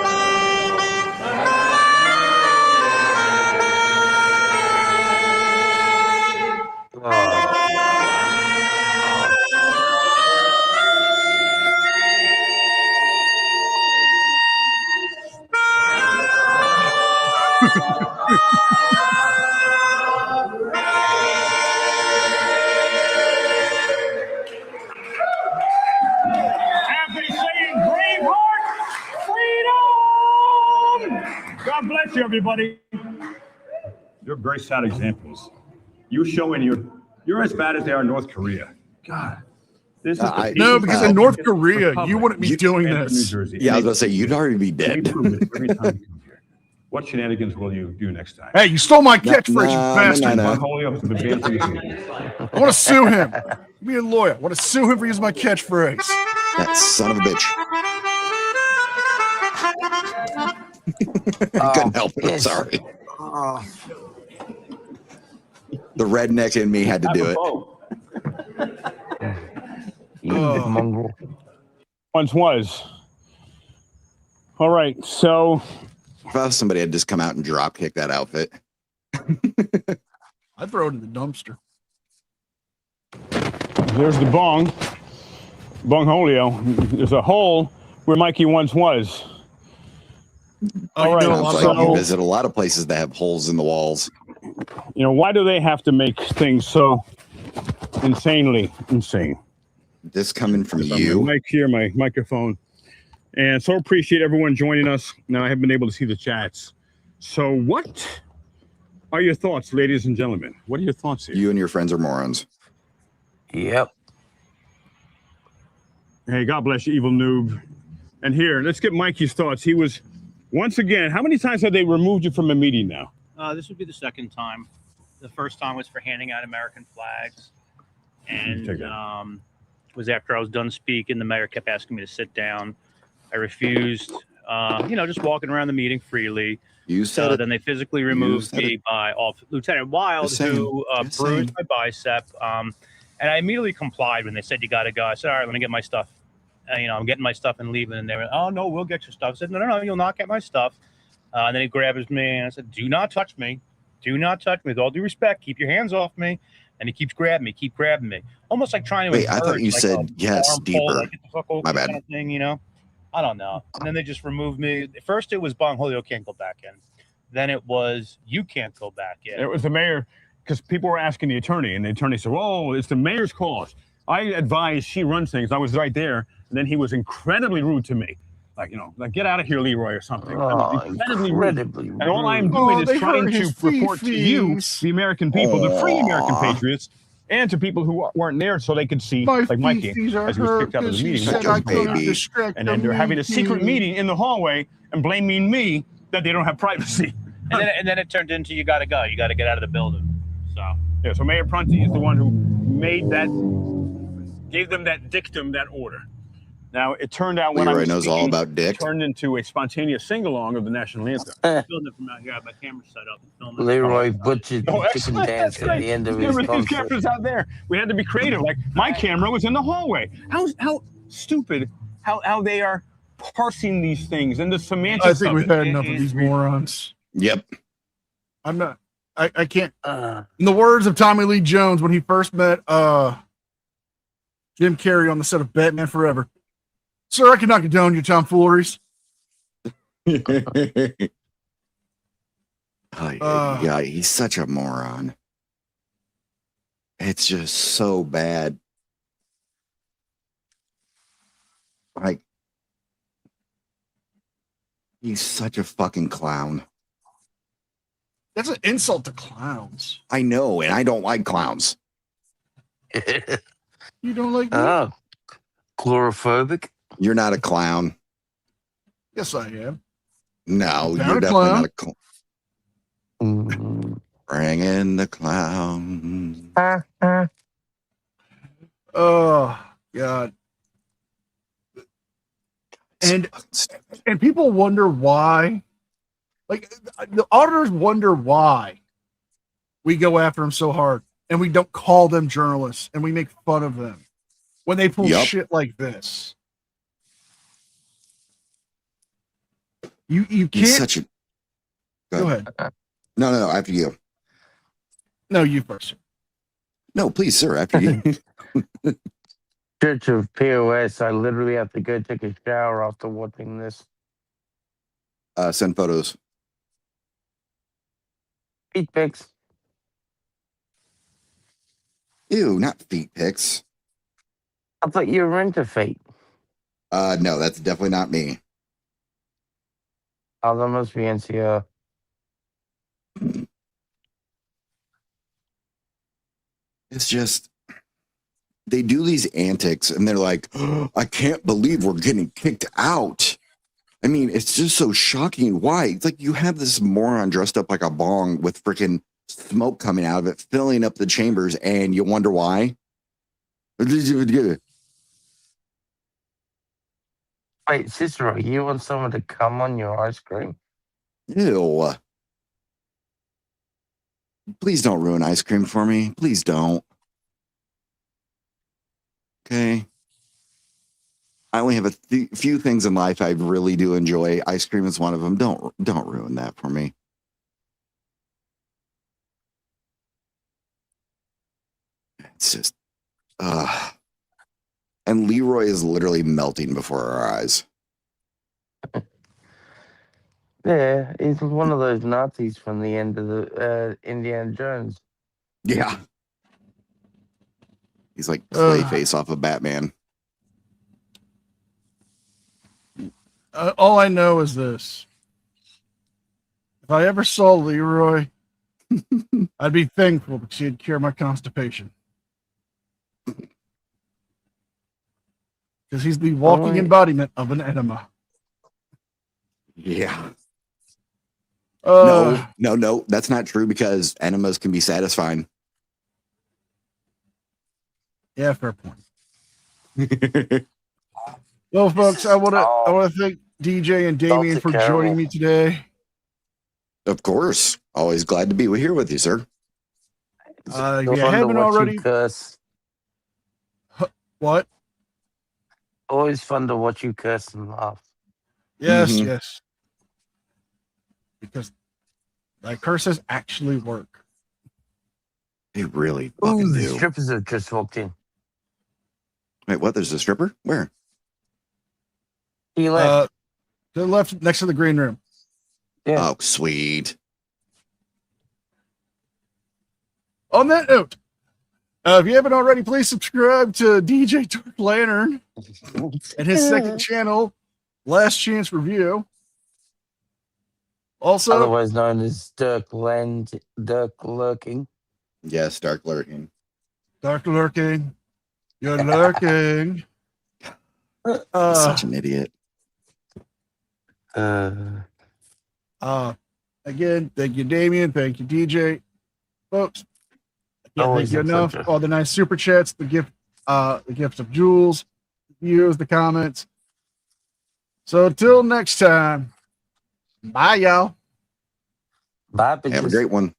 Happy saying Braveheart, freedom! God bless you, everybody. You're very sad examples. You showing you're as bad as they are in North Korea. God. This is no, because in North Korea, you wouldn't be doing this. Yeah, I was going to say, you'd already be dead. Every time you come here. What shenanigans will you do next time? Hey, you stole my catchphrase, you bastard. no. I want to sue him. Be a lawyer. I want to sue him for using my catchphrase. That son of a bitch. I couldn't help it. I'm sorry. The redneck in me had to do it. Mongrel. Once was. All right, so. If I was somebody, I'd just come out and drop kick that outfit. I'd throw it in the dumpster. There's the bong. Bongholio. There's a hole where Mikey once was. All right. Sounds like you visit a lot of places that have holes in the walls. You know, why do they have to make things so insanely insane? This coming from My you. mic here, my microphone. And so appreciate everyone joining us. Now I haven't been able to see the chats. So what are your thoughts, ladies and gentlemen? What are your thoughts here? You and your friends are morons. Yep. Hey, God bless you, evil noob. And here, let's get Mikey's thoughts. He was, once again, how many times have they removed you from a meeting now? This would be the second time. The first time was for handing out American flags. And was after I was done speaking. The mayor kept asking me to sit down. I refused. just walking around the meeting freely. You said So it. then they physically You removed said me by Lieutenant Wild, Just saying. who Just bruised saying. my bicep. And I immediately complied when they said, you got to go. I said, all right, let me get my stuff. I'm getting my stuff and leaving. And they were, oh, no, we'll get your stuff. I said, no, you'll not get my stuff. And then he grabs me and I said, do not touch me. Do not touch me. With all due respect, keep your hands off me. And he keeps grabbing me, almost like trying to Wait, I thought encourage, you like, said yes, arm deeper. pull, like, get the fuck over My bad. kind of thing, I don't know. And then they just removed me. First, it was Bong Julio can't go back in. Then it was you can't go back in. It was the mayor, because people were asking the attorney, and the attorney said, "Oh, it's the mayor's cause." I advised she runs things. I was right there, and then he was incredibly rude to me, like get out of here, Leroy, or something. Incredibly rude. And all I'm doing is trying to report to you, the American people, the free American patriots, and to people who weren't there, so they could see, like Mikey, as he was kicked out of the meeting. And then they're having a secret meeting in the hallway and blaming me that they don't have privacy. And then it turned into you got to go. You got to get out of the building. So Mayor Prunty is the one who gave them that dictum, that order. Now it turned out when Leroy I was knows all speaking, about dick. it turned into a spontaneous sing-along of the national anthem. I'm filming it from out here. I have my camera set up. And filming Leroy butchered the chicken excellent. dance That's at the end of his His concert. camera's out there. We had to be creative. Like my camera was in the hallway. How stupid how they are parsing these things and the semantics. I think of we've it. had enough of these morons. Yep. I'm not. I can't. In the words of Tommy Lee Jones when he first met Jim Carrey on the set of Batman Forever, sir, I cannot condone your tomfooleries. Yeah, he's such a moron. It's just so bad. Like, he's such a fucking clown. That's an insult to clowns. I know, and I don't like clowns. You don't like me? Oh, chlorophobic? You're not a clown. Yes, I am. No, You're you're a definitely clown. not a clown. Bring in the clown. Oh, God. And people wonder why. Like, the auditors wonder why we go after them so hard and we don't call them journalists and we make fun of them when they pull shit like this. You can't. He's such a. Go ahead. No, after you. No, you first. No, please, sir, after you. Church of POS. I literally have to go take a shower after watching this. Send photos. Feet pics. Ew, not feet pics. I thought you were into feet. No, that's definitely not me. Oh, that must be NCR. It's just, they do these antics and they're like, oh, I can't believe we're getting kicked out. I mean, it's just so shocking. Why? It's like you have this moron dressed up like a bong with freaking smoke coming out of it, filling up the chambers, and you wonder why. Wait, Cicero, you want someone to come on your ice cream? Ew. Please don't ruin ice cream for me. Please don't. Okay. I only have a few things in life I really do enjoy. Ice cream is one of them. Don't ruin that for me. It's just, and Leroy is literally melting before our eyes. Yeah, he's one of those Nazis from the end of the Indiana Jones. Yeah. He's like Clayface off of Batman. All I know is this. If I ever saw Leroy, I'd be thankful because he'd cure my constipation. Because he's the walking embodiment of an enema. Yeah. No, that's not true because enemas can be satisfying. Yeah, fair point. Well, folks, I want to DJ and Damien, for joining me today. Of course. Always glad to be here with you, sir. If you haven't already, curse. What? Always fun to watch you curse and laugh. Yes, Mhm. yes. Because like curses actually work. They really Ooh, fucking the do. strippers have just walked in. Wait, what? There's a stripper? Where? He left. To the left, next to the green room. Yeah. Oh, sweet. On that note, if you haven't already, please subscribe to DJ Dark Lantern and his second channel, Last Chance Review. Also, Otherwise known as Dirk Lurking. Yes, Dark Lurking. Dark Lurking. You're lurking. Such an idiot. Again, thank you, Damien. Thank you, DJ. Folks, I can't Always thank you a enough. pleasure. All the nice super chats, the gifts of jewels, views, the comments. So until next time, bye, y'all. Bye, bitches. Have a great one.